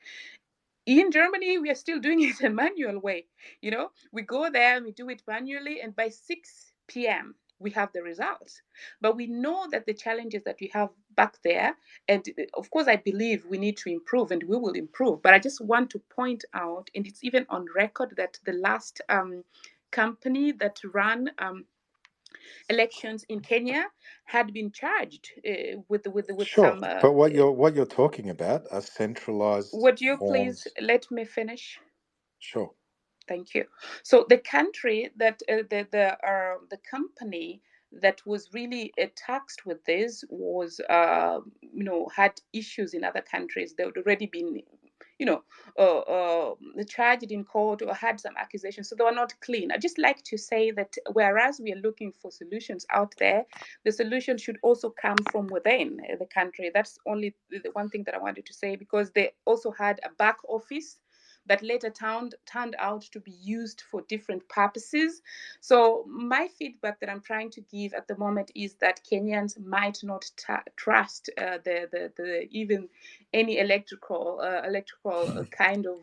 [SPEAKER 2] In Germany, we are still doing it a manual way. We go there and we do it manually, and by 6 p.m., we have the results. But we know that the challenges that we have back there, and of course, I believe we need to improve, and we will improve. But I just want to point out, and it's even on record, that the last company that ran elections in Kenya had been charged with
[SPEAKER 3] Sure,
[SPEAKER 2] some.
[SPEAKER 3] but what you're talking about are centralized
[SPEAKER 2] Would you please
[SPEAKER 3] forms.
[SPEAKER 2] let me finish?
[SPEAKER 3] Sure.
[SPEAKER 2] Thank you. So the country that the company that was really taxed with this was had issues in other countries. They had already been you know charged in court or had some accusations, so they were not clean. I just like to say that whereas we are looking for solutions out there, the solution should also come from within the country. That's only the one thing that I wanted to say, because they also had a back office but later turned out to be used for different purposes. So my feedback that I'm trying to give at the moment is that Kenyans might not trust the even any electrical kind of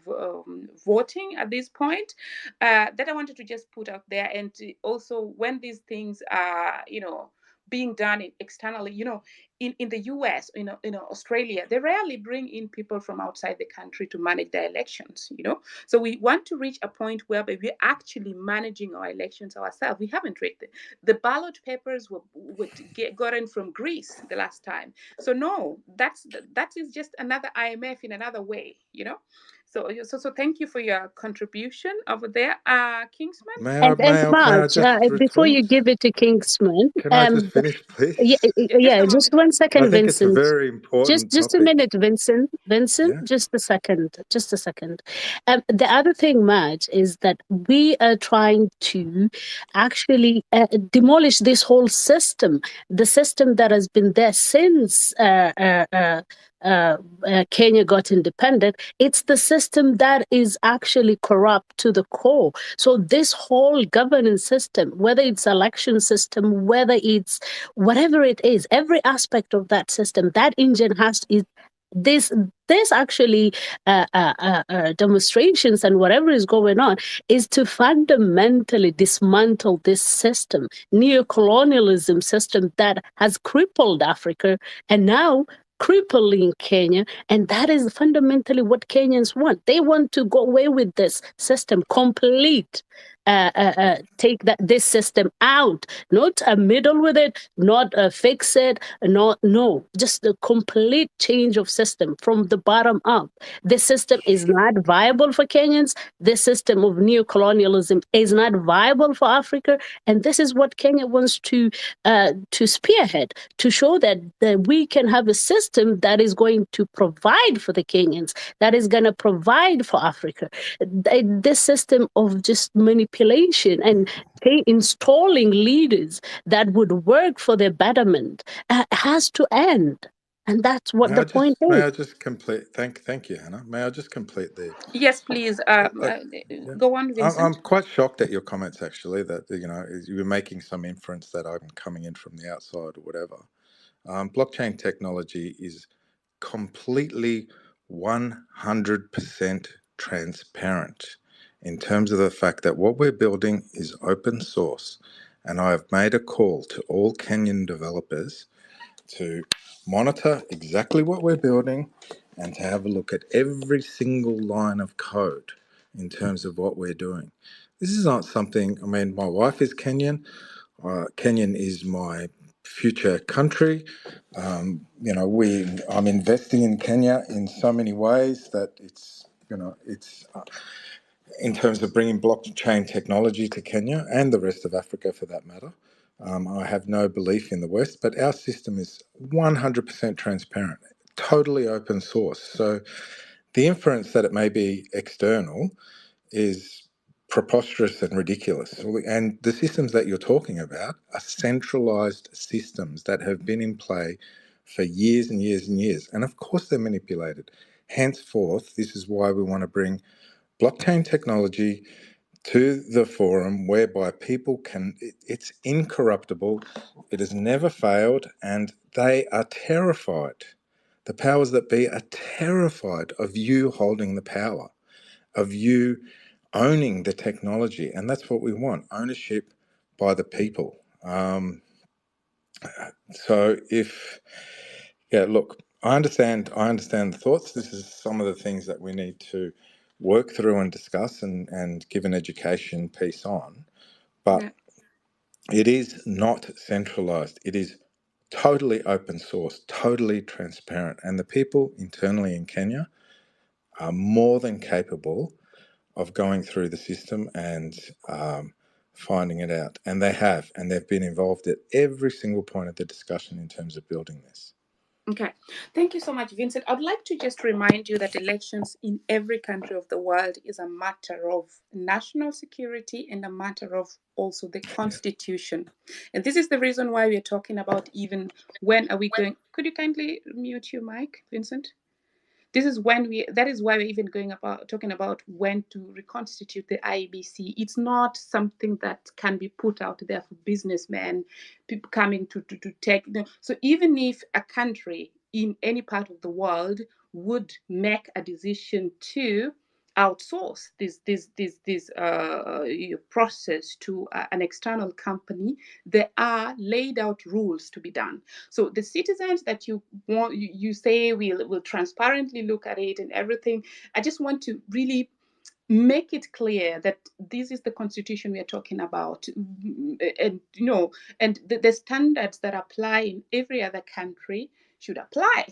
[SPEAKER 2] voting at this point. That I wanted to just put out there. And also, when these things are, being done externally, in the US, Australia, they rarely bring in people from outside the country to manage their elections, So we want to reach a point whereby we're actually managing our elections ourselves. We haven't read the ballot papers were gotten from Greece the last time. So no, that is just another IMF in another way, So thank you for your contribution over there, Kingsman.
[SPEAKER 3] May I
[SPEAKER 14] Marge,
[SPEAKER 3] just
[SPEAKER 14] before you
[SPEAKER 3] retort?
[SPEAKER 14] give it to Kingsman,
[SPEAKER 3] Can I just finish,
[SPEAKER 14] yeah,
[SPEAKER 3] please?
[SPEAKER 2] Just
[SPEAKER 14] yeah,
[SPEAKER 2] a
[SPEAKER 14] just
[SPEAKER 2] moment.
[SPEAKER 14] 1
[SPEAKER 3] I
[SPEAKER 14] second,
[SPEAKER 3] think it's a
[SPEAKER 14] Vincent.
[SPEAKER 3] very important
[SPEAKER 14] Just a
[SPEAKER 3] topic.
[SPEAKER 14] minute, Vincent. Vincent,
[SPEAKER 3] Yeah.
[SPEAKER 14] just a second. Just a second. The other thing, Madge, is that we are trying to actually demolish this whole system, the system that has been there since Kenya got independent. It's the system that is actually corrupt to the core. So this whole governance system, whether it's election system, whether it's whatever it is, every aspect of that system, that engine has is this actually demonstrations and whatever is going on is to fundamentally dismantle this system, neocolonialism system that has crippled Africa and now crippling Kenya. And that is fundamentally what Kenyans want. They want to go away with this system complete. Take this system out, not a middle with it, not fix it, no, just a complete change of system from the bottom up. This system is not viable for Kenyans. This system of neocolonialism is not viable for Africa, and this is what Kenya wants to spearhead, to show that we can have a system that is going to provide for the Kenyans, that is going to provide for Africa. This system of just manipulation and installing leaders that would work for their betterment has to end. And that's what the point
[SPEAKER 3] May
[SPEAKER 14] is.
[SPEAKER 3] I just complete? Thank you, Hannah. May I just complete the?
[SPEAKER 2] Yes, please.
[SPEAKER 3] Yeah.
[SPEAKER 2] Go on,
[SPEAKER 3] I'm
[SPEAKER 2] Vincent.
[SPEAKER 3] quite shocked at your comments, actually, that you're making some inference that I'm coming in from the outside or whatever. Blockchain technology is completely 100% transparent in terms of the fact that what we're building is open source. And I have made a call to all Kenyan developers to monitor exactly what we're building and to have a look at every single line of code in terms of what we're doing. This is not something, I mean, my wife is Kenyan. Kenyan is my future country. I'm investing in Kenya in so many ways that it's in terms of bringing blockchain technology to Kenya and the rest of Africa for that matter. I have no belief in the West, but our system is 100% transparent, totally open source. So the inference that it may be external is preposterous and ridiculous. And the systems that you're talking about are centralized systems that have been in play for years and years and years. And of course, they're manipulated. Henceforth, this is why we want to bring blockchain technology to the forum whereby people can, it's incorruptible, it has never failed, and they are terrified. The powers that be are terrified of you holding the power, of you owning the technology. And that's what we want, ownership by the people. Look, I understand the thoughts. This is some of the things that we need to work through and discuss and give an education piece on. But
[SPEAKER 2] Yeah.
[SPEAKER 3] it is not centralized. It is totally open source, totally transparent. And the people internally in Kenya are more than capable of going through the system and finding it out. And they have, and they've been involved at every single point of the discussion in terms of building this.
[SPEAKER 2] Okay. Thank you so much, Vincent. I'd like to just remind you that elections in every country of the world is a matter of national security and a matter of also the constitution. And this is the reason why we're talking about even when are we going. Could you kindly mute your mic, Vincent? This is when that is why we're even talking about when to reconstitute the IEBC. It's not something that can be put out there for businessmen, people coming to take. So even if a country in any part of the world would make a decision to outsource this process to an external company, there are laid out rules to be done. So the citizens that you say will transparently look at it and everything, I just want to really make it clear that this is the constitution we are talking about, and and the standards that apply in every other country should apply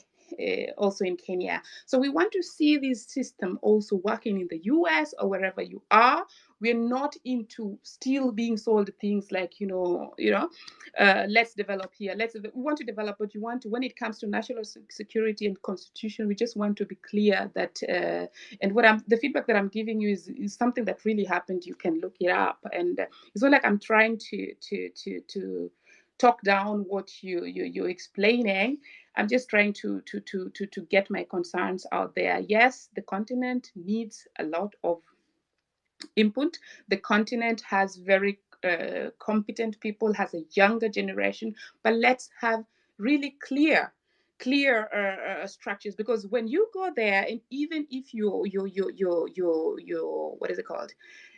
[SPEAKER 2] also in Kenya. So we want to see this system also working in the US or wherever you are. We're not into still being sold things like let's develop here. We want to develop, but you want to, when it comes to national security and constitution, we just want to be clear that and the feedback that I'm giving you is something that really happened. You can look it up, and it's not like I'm trying to talk down what you're explaining. I'm just trying to get my concerns out there. Yes, the continent needs a lot of input. The continent has very competent people, has a younger generation, but let's have really clear structures, because when you go there, and even if your what is it called,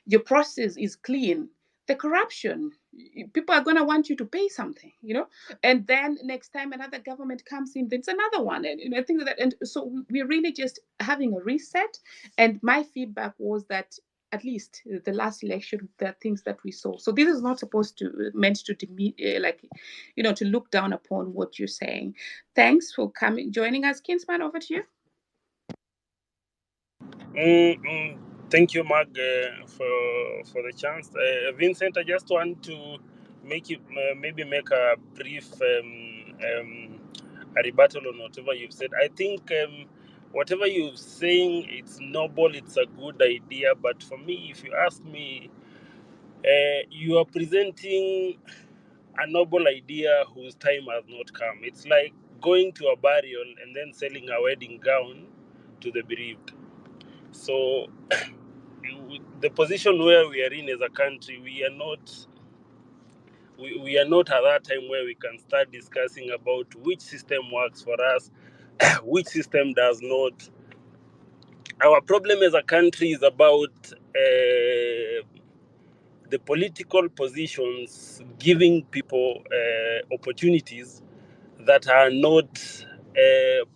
[SPEAKER 2] your process is clean, the corruption, people are going to want you to pay something, and then next time another government comes in, there's another one, and I think that, and so we're really just having a reset. And my feedback was that at least the last election, the things that we saw. So this is not supposed to meant to to look down upon what you're saying. Thanks for joining us, Kinsman. Over to you.
[SPEAKER 6] Thank you, Mark, for the chance. Vincent, I just want to maybe make a brief a rebuttal on whatever you've said. I think whatever you're saying, it's noble, it's a good idea. But for me, if you ask me, you are presenting a noble idea whose time has not come. It's like going to a burial and then selling a wedding gown to the bereaved. So the position where we are in as a country, we are not at that time where we can start discussing about which system works for us, which system does not. Our problem as a country is about the political positions giving people opportunities that are not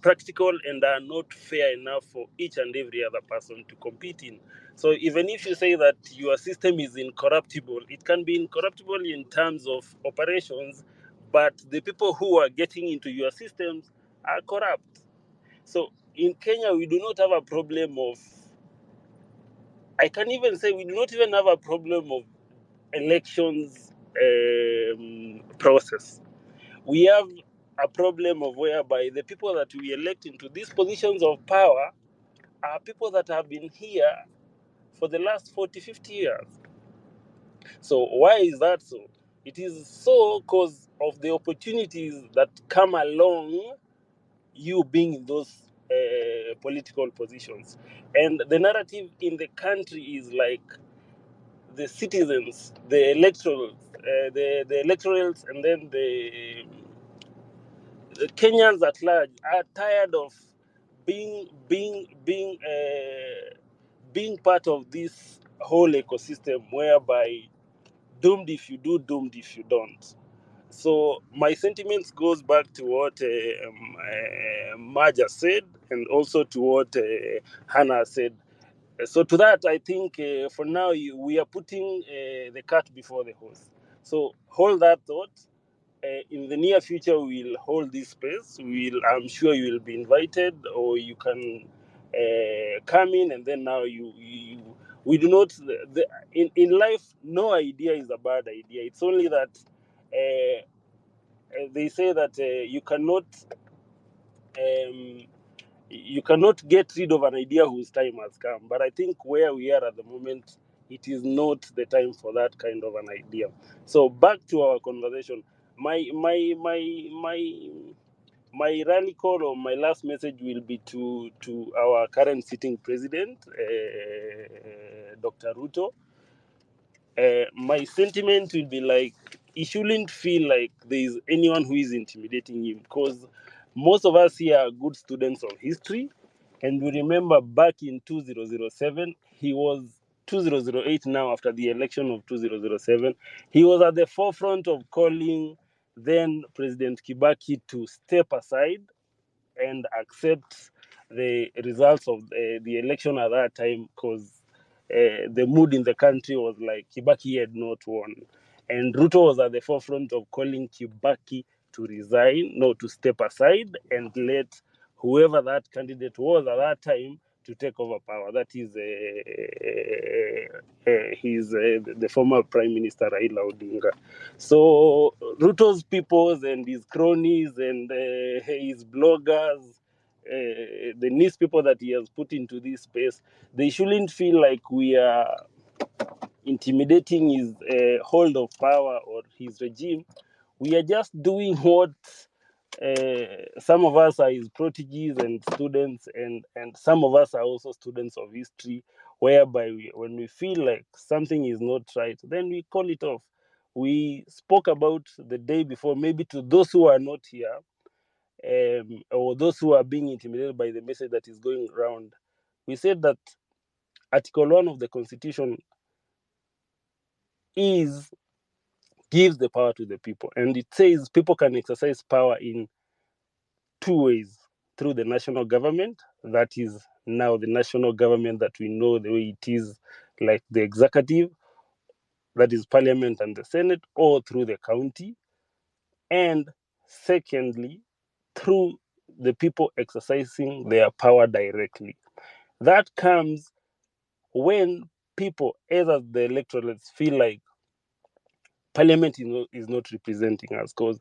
[SPEAKER 6] practical and are not fair enough for each and every other person to compete in. So even if you say that your system is incorruptible, it can be incorruptible in terms of operations, but the people who are getting into your systems are corrupt. So in Kenya, we do not have a problem of, I can even say we do not even have a problem of elections process. We have a problem of whereby the people that we elect into these positions of power are people that have been here for the last 40, 50 years. So why is that so? It is so because of the opportunities that come along you being in those political positions. And the narrative in the country is like the citizens, the electorals, the electorals, and then the Kenyans at large are tired of being part of this whole ecosystem whereby doomed if you do, doomed if you don't. So my sentiments goes back to what Maja said, and also to what Hannah said. So to that, I think for now we are putting the cart before the horse. So hold that thought. In the near future, we'll hold this space. I'm sure you will be invited, or you can come in, and then now we do not. In life, no idea is a bad idea. It's only that they say that you cannot get rid of an idea whose time has come. But I think where we are at the moment, it is not the time for that kind of an idea. So back to our conversation. My my rally call or my last message will be to our current sitting president, Dr. Ruto. My sentiment will be like, he shouldn't feel like there is anyone who is intimidating him, because most of us here are good students of history, and we remember back in 2007, he was 2008 now, after the election of 2007, he was at the forefront of calling then President Kibaki to step aside and accept the results of the election at that time, because the mood in the country was like Kibaki had not won. And Ruto was at the forefront of calling Kibaki to resign, no, to step aside and let whoever that candidate was at that time to take over power. That is the former Prime Minister Raila Odinga. So Ruto's peoples and his cronies and his bloggers, the nice people that he has put into this space, they shouldn't feel like we are intimidating his hold of power or his regime. We are just doing what some of us are his proteges and students, and some of us are also students of history, whereby when we feel like something is not right, then we call it off. We spoke about the day before, maybe to those who are not here, or those who are being intimidated by the message that is going around. We said that Article 1 of the Constitution gives the power to the people, and it says people can exercise power in two ways: through the national government, that is now the national government that we know the way it is, like the executive, that is parliament and the senate, or through the county, and secondly, through the people exercising their power directly. That comes when people, either the electorates, feel like parliament is not representing us, because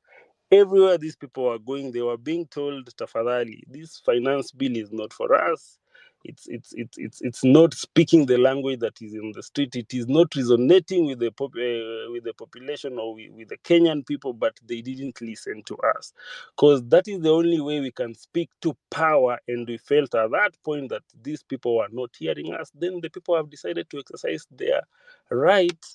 [SPEAKER 6] everywhere these people are going, they were being told, tafadhali, this finance bill is not for us. It's not speaking the language that is in the street. It is not resonating with the population or with the Kenyan people, but they didn't listen to us, because that is the only way we can speak to power. And we felt at that point that these people were not hearing us. Then the people have decided to exercise their right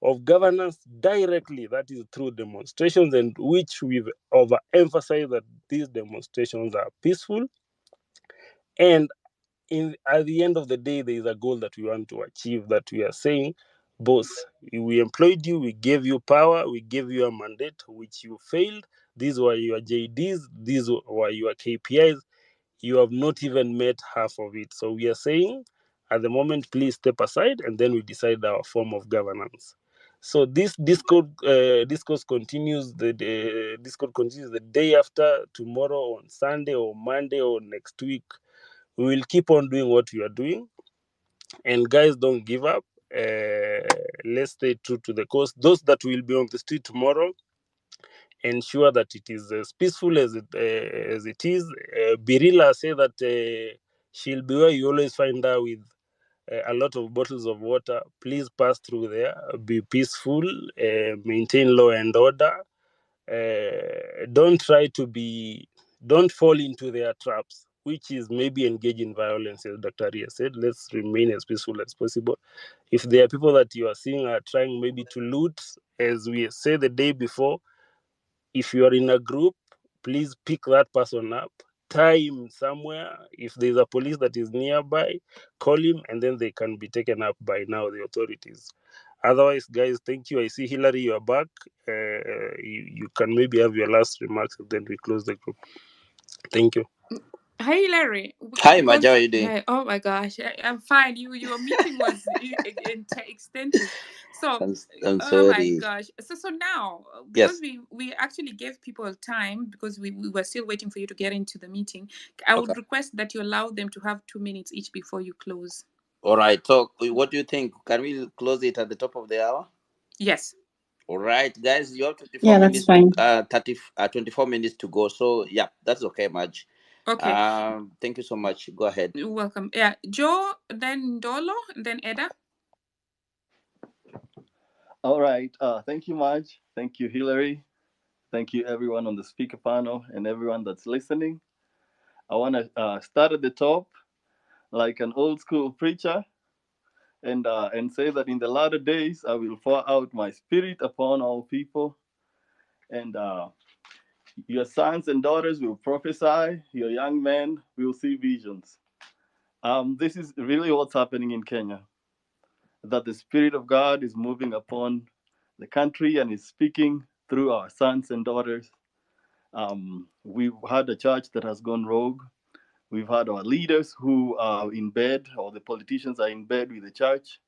[SPEAKER 6] of governance directly, that is through demonstrations, and which we've overemphasized that these demonstrations are peaceful. And at the end of the day, there is a goal that we want to achieve, that we are saying, boss, we employed you, we gave you power, we gave you a mandate, which you failed. These were your JDs, these were your KPIs. You have not even met half of it. So we are saying, at the moment, please step aside, and then we decide our form of governance. So this discourse continues. Discord continues the day after, tomorrow, on Sunday or Monday or next week. We will keep on doing what we are doing, and guys, don't give up. Let's stay true to the course. Those that will be on the street tomorrow, ensure that it is as peaceful as it is. Birilla say that she'll be where you always find her, with a lot of bottles of water. Please pass through there. Be peaceful. Maintain law and order. Don't fall into their traps, which is maybe engage in violence, as Dr. Ria said. Let's remain as peaceful as possible. If there are people that you are seeing are trying maybe to loot, as we said the day before, if you are in a group, please pick that person up, tie him somewhere. If there's a police that is nearby, call him, and then they can be taken up by now the authorities. Otherwise, guys, thank you. I see Hillary, you are back. You can maybe have your last remarks, and then we close the group. Thank you.
[SPEAKER 2] Hi, Larry.
[SPEAKER 15] Hi,
[SPEAKER 2] Because
[SPEAKER 15] Maja, how you doing?
[SPEAKER 2] oh my gosh, I'm fine. Your meeting was extensive. So
[SPEAKER 15] I'm
[SPEAKER 2] oh my
[SPEAKER 15] sorry.
[SPEAKER 2] gosh. So now, because
[SPEAKER 15] Yes.
[SPEAKER 2] we actually gave people time, because we were still waiting for you to get into the meeting. I
[SPEAKER 15] Okay.
[SPEAKER 2] would request that you allow them to have 2 minutes each before you close.
[SPEAKER 15] All right. So, what do you think? Can we close it at the top of the hour?
[SPEAKER 2] Yes.
[SPEAKER 15] All right, guys. You have 24
[SPEAKER 4] Yeah, that's
[SPEAKER 15] minutes
[SPEAKER 4] fine.
[SPEAKER 15] 24 minutes to go. So, yeah, that's okay, Maj.
[SPEAKER 2] Okay.
[SPEAKER 15] Thank you so much. Go ahead.
[SPEAKER 2] You're welcome. Yeah, Joe, then Dolo, then Eda.
[SPEAKER 16] All right. Thank you, Maj. Thank you, Hillary. Thank you, everyone on the speaker panel and everyone that's listening. I want to start at the top like an old school preacher and say that in the latter days I will pour out my spirit upon all people, and your sons and daughters will prophesy, your young men will see visions. This is really what's happening in Kenya, that the Spirit of God is moving upon the country and is speaking through our sons and daughters. We've had a church that has gone rogue. We've had our leaders who are in bed, or the politicians are in bed with the church,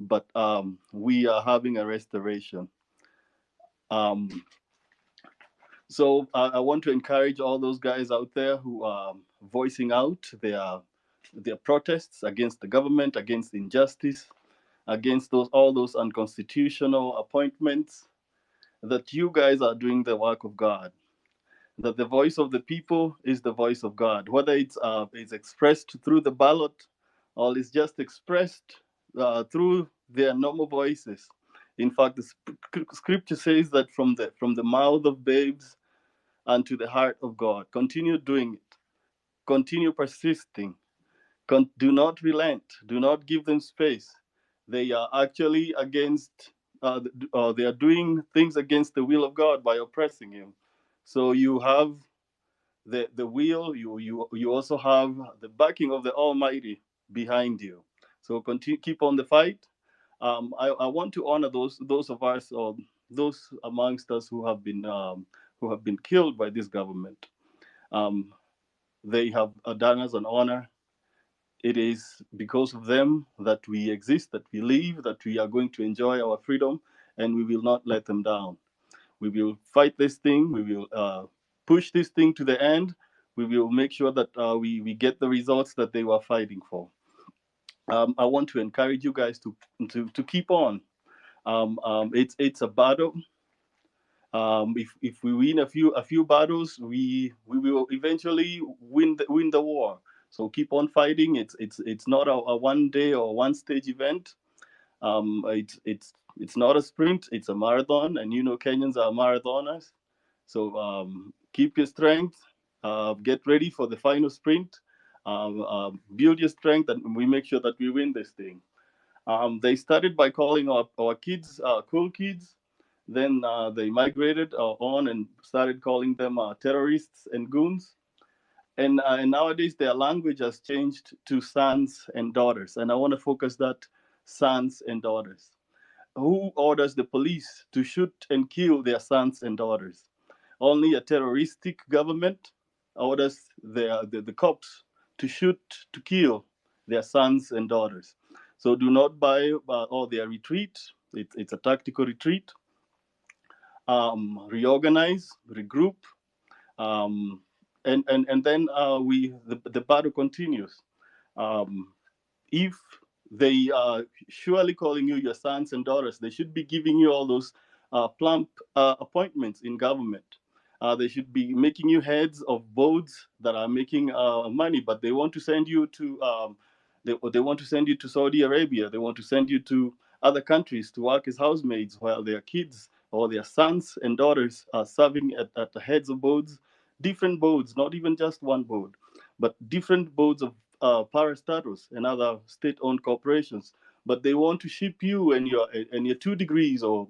[SPEAKER 16] but we are having a restoration. Um, so I want to encourage all those guys out there who are voicing out their protests against the government, against injustice, against all those unconstitutional appointments, that you guys are doing the work of God, that the voice of the people is the voice of God, whether it's expressed through the ballot or it's just expressed through their normal voices. In fact, the scripture says that from the mouth of babes unto the heart of God. Continue doing it. Continue persisting. Do not relent. Do not give them space. They are actually against. They are doing things against the will of God by oppressing Him. So you have the will. You also have the backing of the Almighty behind you. So continue, keep on the fight. I want to honor those of us, or those amongst us who have been killed by this government. Um, they have done us an honor. It is because of them that we exist, that we live, that we are going to enjoy our freedom, and we will not let them down. We will fight this thing. We will push this thing to the end. We will make sure that we get the results that they were fighting for. I want to encourage you guys to keep on. It's a battle. If we win a few battles, we will eventually win the war. So keep on fighting. It's not a 1 day or one stage event. It's not a sprint. It's a marathon, and Kenyans are marathoners. So keep your strength. Get ready for the final sprint. Build your strength, and we make sure that we win this thing. They started by calling our kids cool kids. Then they migrated on and started calling them terrorists and goons. And nowadays their language has changed to sons and daughters. And I want to focus that sons and daughters. Who orders the police to shoot and kill their sons and daughters? Only a terroristic government orders the cops to shoot, to kill their sons and daughters. So do not buy all their retreat. It's a tactical retreat. Reorganize, regroup, um, and then the battle continues. Um, if they are surely calling you your sons and daughters, they should be giving you all those plump appointments in government. They should be making you heads of boards that are making money, but they want to send you to they want to send you to Saudi Arabia. They want to send you to other countries to work as housemaids while their kids or their sons and daughters are serving at the heads of boards, different boards, not even just one board, but different boards of parastatus and other state-owned corporations. But they want to ship you and your 2 degrees, or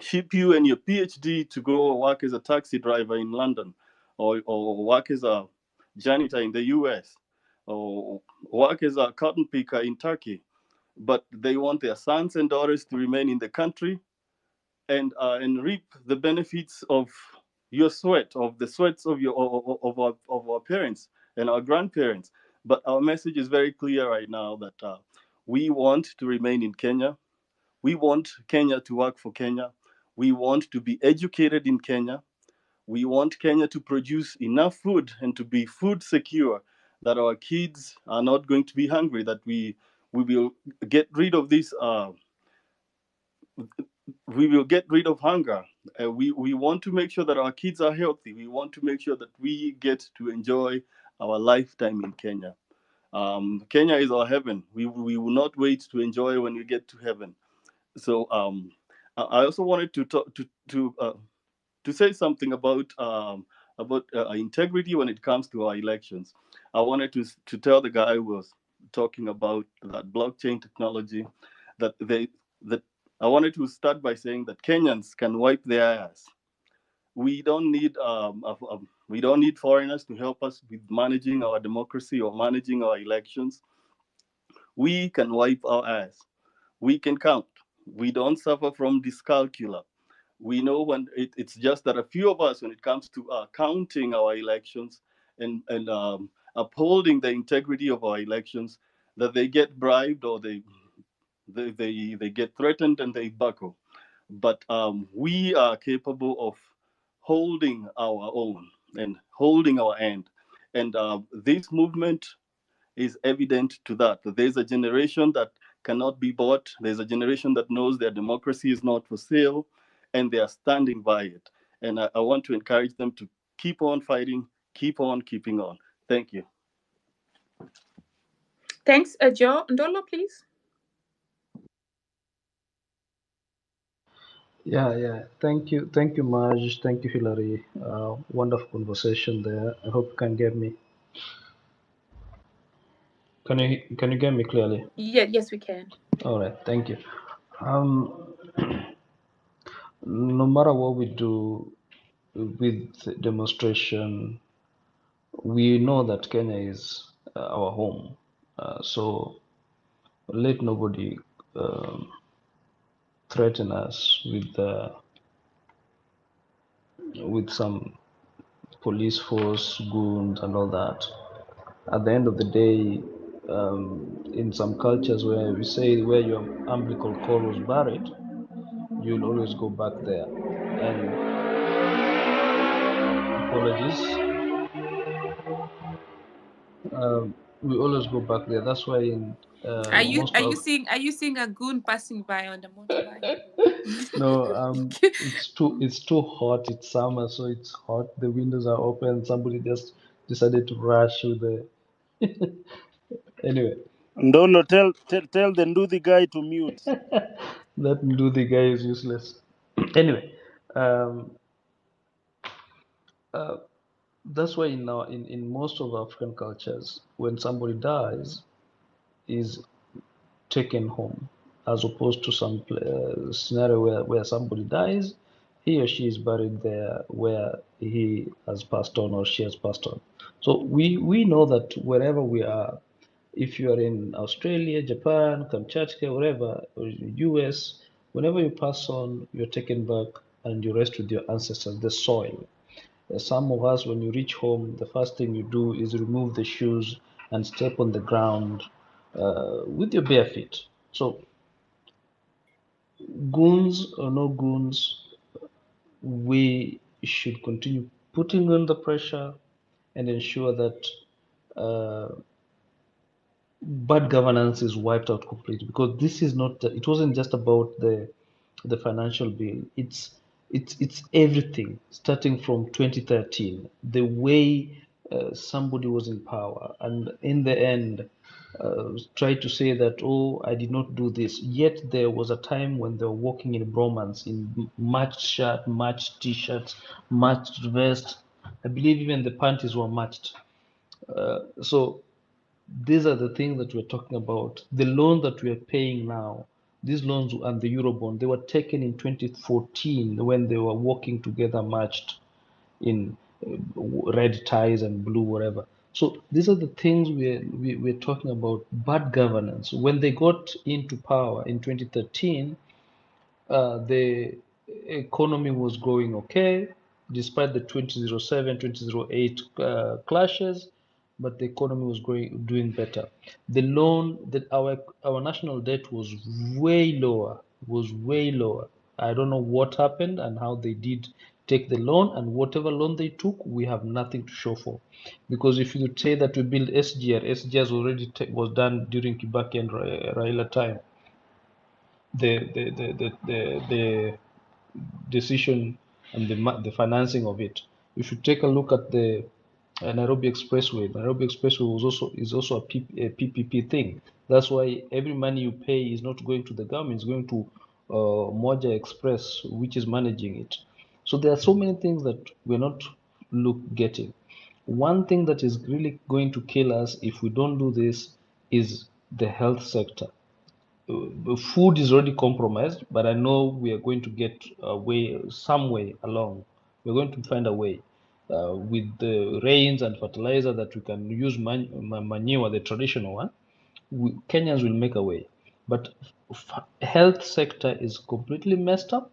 [SPEAKER 16] ship you and your PhD to go work as a taxi driver in London, or work as a janitor in the US, or work as a cotton picker in Turkey. But they want their sons and daughters to remain in the country and reap the benefits of your sweat, of the sweats of our parents and our grandparents. But our message is very clear right now that we want to remain in Kenya. We want Kenya to work for Kenya. We want to be educated in Kenya. We want Kenya to produce enough food and to be food secure, that our kids are not going to be hungry, that we will get rid of this we will get rid of hunger. We want to make sure that our kids are healthy. We want to make sure that we get to enjoy our lifetime in Kenya. Kenya is our heaven. We will not wait to enjoy when we get to heaven. So I also wanted to talk to to say something about integrity when it comes to our elections. I wanted to tell the guy who was talking about that blockchain technology that that I wanted to start by saying that Kenyans can wipe their ass. We don't need we don't need foreigners to help us with managing our democracy or managing our elections. We can wipe our ass. We can count. We don't suffer from dyscalculia. We know when it's just that a few of us, when it comes to counting our elections and upholding the integrity of our elections, that they get bribed or they get threatened and they buckle. But we are capable of holding our own and holding our end. And this movement is evident to that. That there's a generation that cannot be bought. There's a generation that knows their democracy is not for sale, and they are standing by it. And I want to encourage them to keep on fighting, keep on keeping on. Thank you.
[SPEAKER 2] Thanks, Joe. Ndolo, please.
[SPEAKER 17] Yeah. Thank you, Maj. Thank you, Hillary. Wonderful conversation there. I hope you can get me. Can you get me clearly?
[SPEAKER 2] Yeah, yes, we can.
[SPEAKER 17] All right. Thank you. No matter what we do with demonstration, we know that Kenya is our home. So let nobody threaten us with some police force, goons, and all that. At the end of the day, in some cultures where we say where your umbilical cord was buried, you'll always go back there. And apologies, we always go back there. That's why in most of
[SPEAKER 2] Are you seeing a goon passing by on the motorbike?
[SPEAKER 17] no, it's too hot. It's summer, so it's hot. The windows are open. Somebody just decided to rush with the anyway.
[SPEAKER 6] Ndolo, tell the Nduthi guy to mute.
[SPEAKER 17] That do the guy is useless. Anyway, um, uh, that's why in most of African cultures, when somebody dies, is taken home, as opposed to some scenario where somebody dies, he or she is buried there where he has passed on or she has passed on. So we know that wherever we are, if you are in Australia, Japan, Kamchatka, wherever, or US, whenever you pass on, you're taken back and you rest with your ancestors, the soil. Some of us, when you reach home, the first thing you do is remove the shoes and step on the ground with your bare feet. So, goons or no goons, we should continue putting on the pressure and ensure that uh, bad governance is wiped out completely, because this is not, it wasn't just about the financial bill. It's everything starting from 2013, the way somebody was in power and in the end tried to say that, oh, I did not do this, yet there was a time when they were walking in bromance in matched shirt, matched t-shirts, matched vest. I believe even the panties were matched. So these are the things that we're talking about. The loan that we are paying now, these loans and the Eurobond, they were taken in 2014 when they were working together, matched in red ties and blue, whatever. So these are the things we're talking about, bad governance. When they got into power in 2013, the economy was going okay, despite the 2007, 2008 clashes, but the economy was doing better. The loan that our national debt was way lower, I don't know what happened and how they did take the loan, and whatever loan they took, we have nothing to show for. Because if you say that we build SGR already was done during Kibaki and Raila time. The decision and the financing of it. You should take a look at the Nairobi Expressway. Nairobi Expressway is also a PPP thing. That's why every money you pay is not going to the government; it's going to Moja Express, which is managing it. So there are so many things that we're not getting. One thing that is really going to kill us if we don't do this is the health sector. Food is already compromised, but I know we are going to get some way along. We're going to find a way with the rains and fertilizer that we can use manure, the traditional one. Kenyans will make a way, but health sector is completely messed up,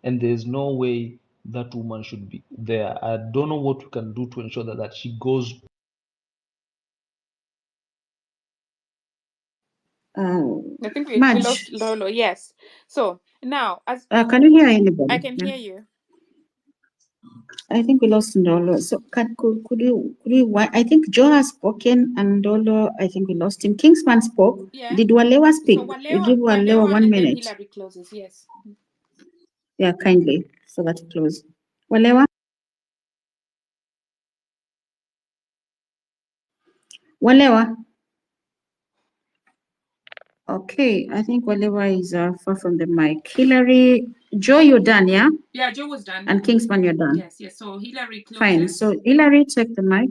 [SPEAKER 17] and there is no way that woman should be there. I don't know what we can do to ensure that she goes.
[SPEAKER 2] I think we
[SPEAKER 4] Madge,
[SPEAKER 2] lost Lolo. Yes. So now, as
[SPEAKER 4] can you hear
[SPEAKER 2] I
[SPEAKER 4] anybody?
[SPEAKER 2] can
[SPEAKER 4] Yeah.
[SPEAKER 2] hear you.
[SPEAKER 4] I think we lost Ndolo. So I think Joe has spoken and Ndolo, I think we lost him. Kingsman spoke.
[SPEAKER 2] Yeah.
[SPEAKER 4] Did Walewa speak?
[SPEAKER 2] So
[SPEAKER 4] We give Walewa
[SPEAKER 2] Walewa,
[SPEAKER 4] one
[SPEAKER 2] and then
[SPEAKER 4] minute.
[SPEAKER 2] Hillary closes. Yes.
[SPEAKER 4] Yeah, kindly, so that it close. Walewa? Walewa? Okay, I think Walewa is far from the mic. Hillary, Joe, you're done, yeah?
[SPEAKER 2] Yeah, Joe was done.
[SPEAKER 4] And Kingsman, you're done.
[SPEAKER 2] Yes, yes. So Hillary closes.
[SPEAKER 4] Fine. So Hillary, take the mic.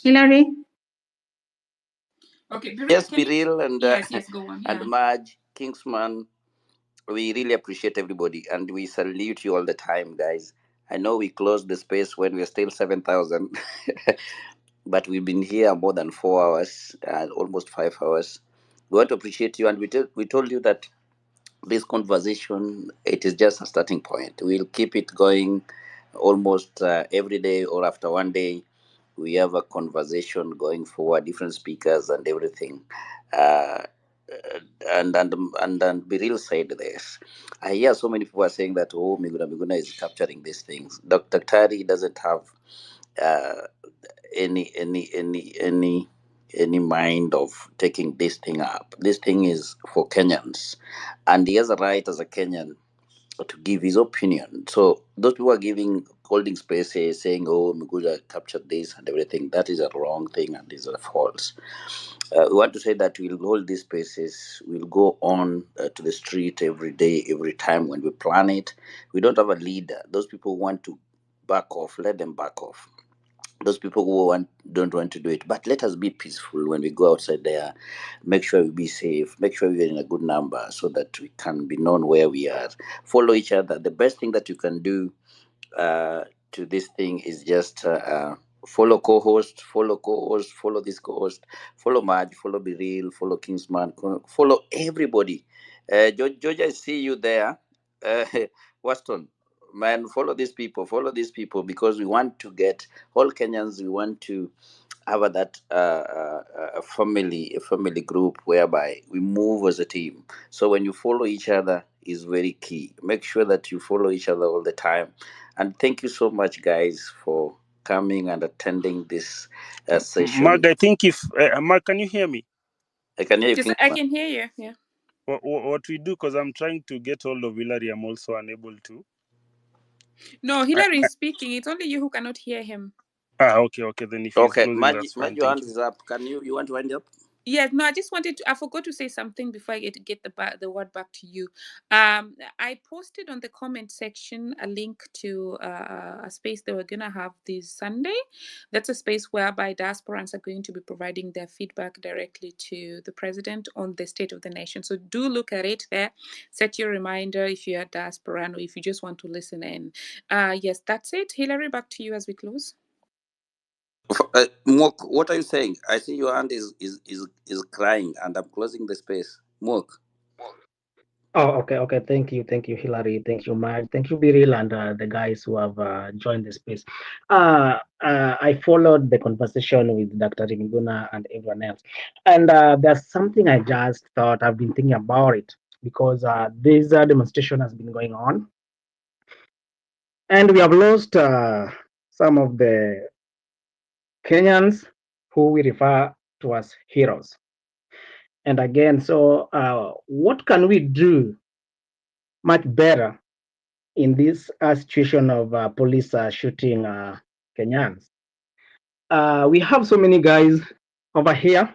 [SPEAKER 4] Hillary?
[SPEAKER 2] Okay.
[SPEAKER 15] Yes,
[SPEAKER 2] Can
[SPEAKER 15] be
[SPEAKER 2] you?
[SPEAKER 15] real and
[SPEAKER 2] Yes, yes. Go on.
[SPEAKER 15] and
[SPEAKER 2] Yeah.
[SPEAKER 15] Marge, Kingsman. We really appreciate everybody and we salute you all the time, guys. I know we closed the space when we're still 7,000, but we've been here more than 4 hours, almost 5 hours. We want to appreciate you, and we told you that this conversation, it is just a starting point. We'll keep it going almost every day or after one day. We have a conversation going forward, different speakers and everything. Uh, and Biril said this. I hear so many people are saying that, oh, Miguna is capturing these things. Dr. Tari doesn't have uh, any mind of taking this thing up. This thing is for Kenyans, and he has a right as a Kenyan to give his opinion. So those people are giving holding spaces, saying, "Oh, Miguel captured this and everything." That is a wrong thing and is a false. We want to say that we'll hold these spaces. We'll go on to the street every day, every time when we plan it. We don't have a leader. Those people want to back off. Let them back off. Those people who don't want to do it, but let us be peaceful when we go outside there. Make sure we be safe, make sure we're in a good number so that we can be known where we are. Follow each other. The best thing that you can do uh, to this thing is just follow co-host, follow this co-host, follow Marge, follow Be Real, follow Kingsman, follow everybody. George, I see you there. uh, Waston, man, follow these people, because we want to get all Kenyans. We want to have that a family group whereby we move as a team. So when you follow each other is very key. Make sure that you follow each other all the time. And thank you so much, guys, for coming and attending this
[SPEAKER 6] Mark,
[SPEAKER 15] session.
[SPEAKER 6] I think if Mark, can you hear me?
[SPEAKER 15] I can hear you,
[SPEAKER 2] Just I
[SPEAKER 15] Kingsman.
[SPEAKER 2] can hear you. Yeah.
[SPEAKER 6] What we do, because I'm trying to get hold of Hillary, I'm also unable to.
[SPEAKER 2] No, Hillary is speaking. It's only you who cannot hear him.
[SPEAKER 6] Okay. Then if he's
[SPEAKER 15] Okay,
[SPEAKER 6] closing,
[SPEAKER 15] Marge,
[SPEAKER 6] that's
[SPEAKER 15] Marge,
[SPEAKER 6] fine.
[SPEAKER 15] your
[SPEAKER 6] Thank
[SPEAKER 15] hand
[SPEAKER 6] you.
[SPEAKER 15] is up. You want to wind up?
[SPEAKER 2] Yes, no, I just wanted to. I forgot to say something before I get the word back to you. I posted on the comment section a link to a space that we're gonna have this Sunday. That's a space whereby diasporans are going to be providing their feedback directly to the president on the state of the nation. So do look at it there. Set your reminder if you're a diasporan or if you just want to listen in. Yes, that's it. Hillary, back to you as we close.
[SPEAKER 15] Mok, what are you saying? I see your hand is crying, and I'm closing the space. Mok.
[SPEAKER 18] Oh, okay. Thank you, Hillary. Thank you, Mike. Thank you, Biril, and the guys who have joined the space. I followed the conversation with Dr. Miguna and everyone else, and there's something I just thought. I've been thinking about it because this demonstration has been going on, and we have lost some of the Kenyans who we refer to as heroes. And again, so what can we do much better in this situation of police shooting Kenyans? We have so many guys over here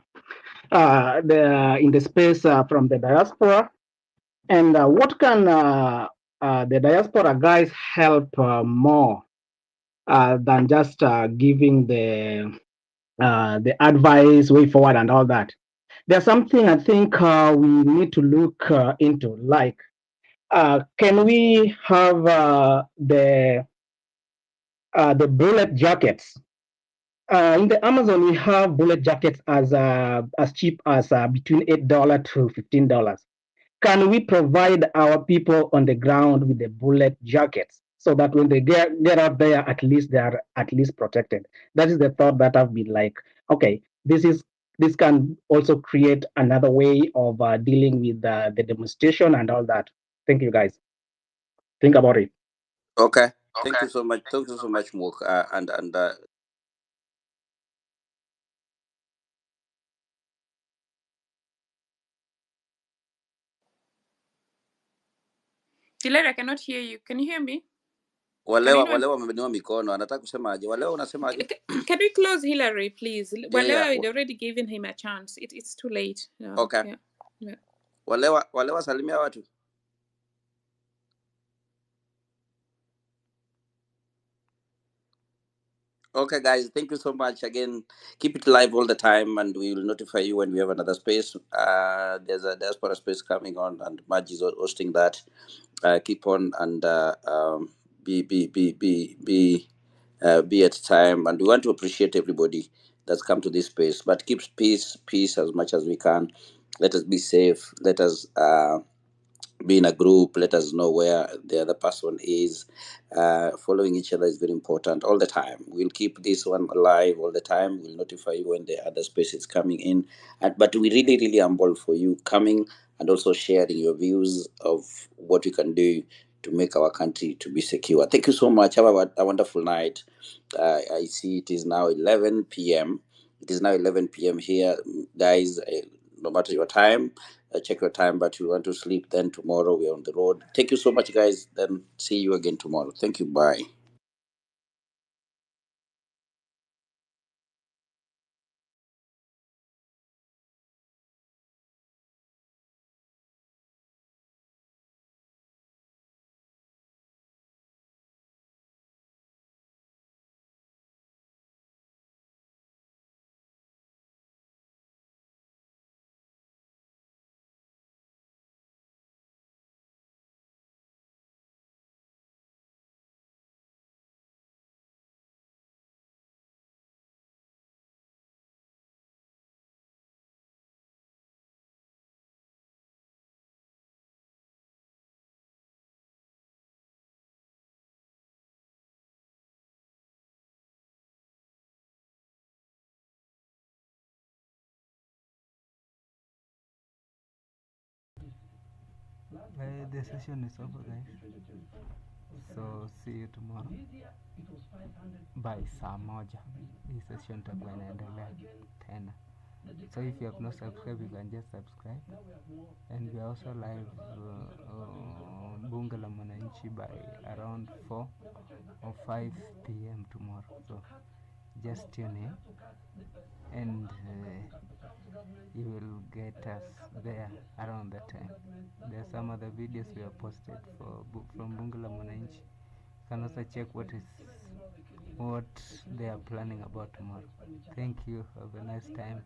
[SPEAKER 18] in the space from the diaspora. And what can the diaspora guys help more than just giving the advice way forward and all that? There's something I think we need to look into, like can we have the bullet jackets? In the Amazon, we have bullet jackets as cheap as between $8 to $15. Can we provide our people on the ground with the bullet jackets so that when they get out there, at least they are at least protected? That is the thought that I've been like, okay, this can also create another way of dealing with the demonstration and all that. Thank you, guys. Think about it.
[SPEAKER 15] Okay. Thank you so much. Thank you so much, Mook. And
[SPEAKER 2] Hilary, I cannot hear you. Can you hear me?
[SPEAKER 15] wale wameinua mikono, anataka kusemaje? Wale unasemaje?
[SPEAKER 2] Can we close Hillary, please?
[SPEAKER 15] Yeah, yeah.
[SPEAKER 2] Walewa, we'd already given him a chance. It's too late.
[SPEAKER 15] Okay.
[SPEAKER 2] Yeah.
[SPEAKER 15] Wale wasalimia watu. Okay, guys, thank you so much again. Keep it live all the time, and we will notify you when we have another space. There's a diaspora space coming on, and Madge is hosting that. Keep on and be at time. And we want to appreciate everybody that's come to this space, but keep peace as much as we can. Let us be safe. Let us be in a group. Let us know where the other person is. Following each other is very important all the time. We'll keep this one alive all the time. We'll notify you when the other space is coming in. But we really, really humble for you coming and also sharing your views of what we can do to make our country to be secure. Thank you so much. Have a wonderful night. I see it is now 11 p.m. It is now 11 p.m. here, guys. No matter your time, check your time, but you want to sleep, then tomorrow we're on the road. Thank you so much, guys. Then see you again tomorrow. Thank you. Bye.
[SPEAKER 19] The session is over, guys. So see you tomorrow by saa moja. Hii session takuwa inaendelea tena. So if you have not subscribed, you can just subscribe. And we are also live on Bunge la Mwananchi by around 4 or 5 p.m. tomorrow. So just tune in and you will get us there around that time. There are some other videos we have posted from Bunge la Mwananchi. You can also check what they are planning about tomorrow. Thank you. Have a nice time.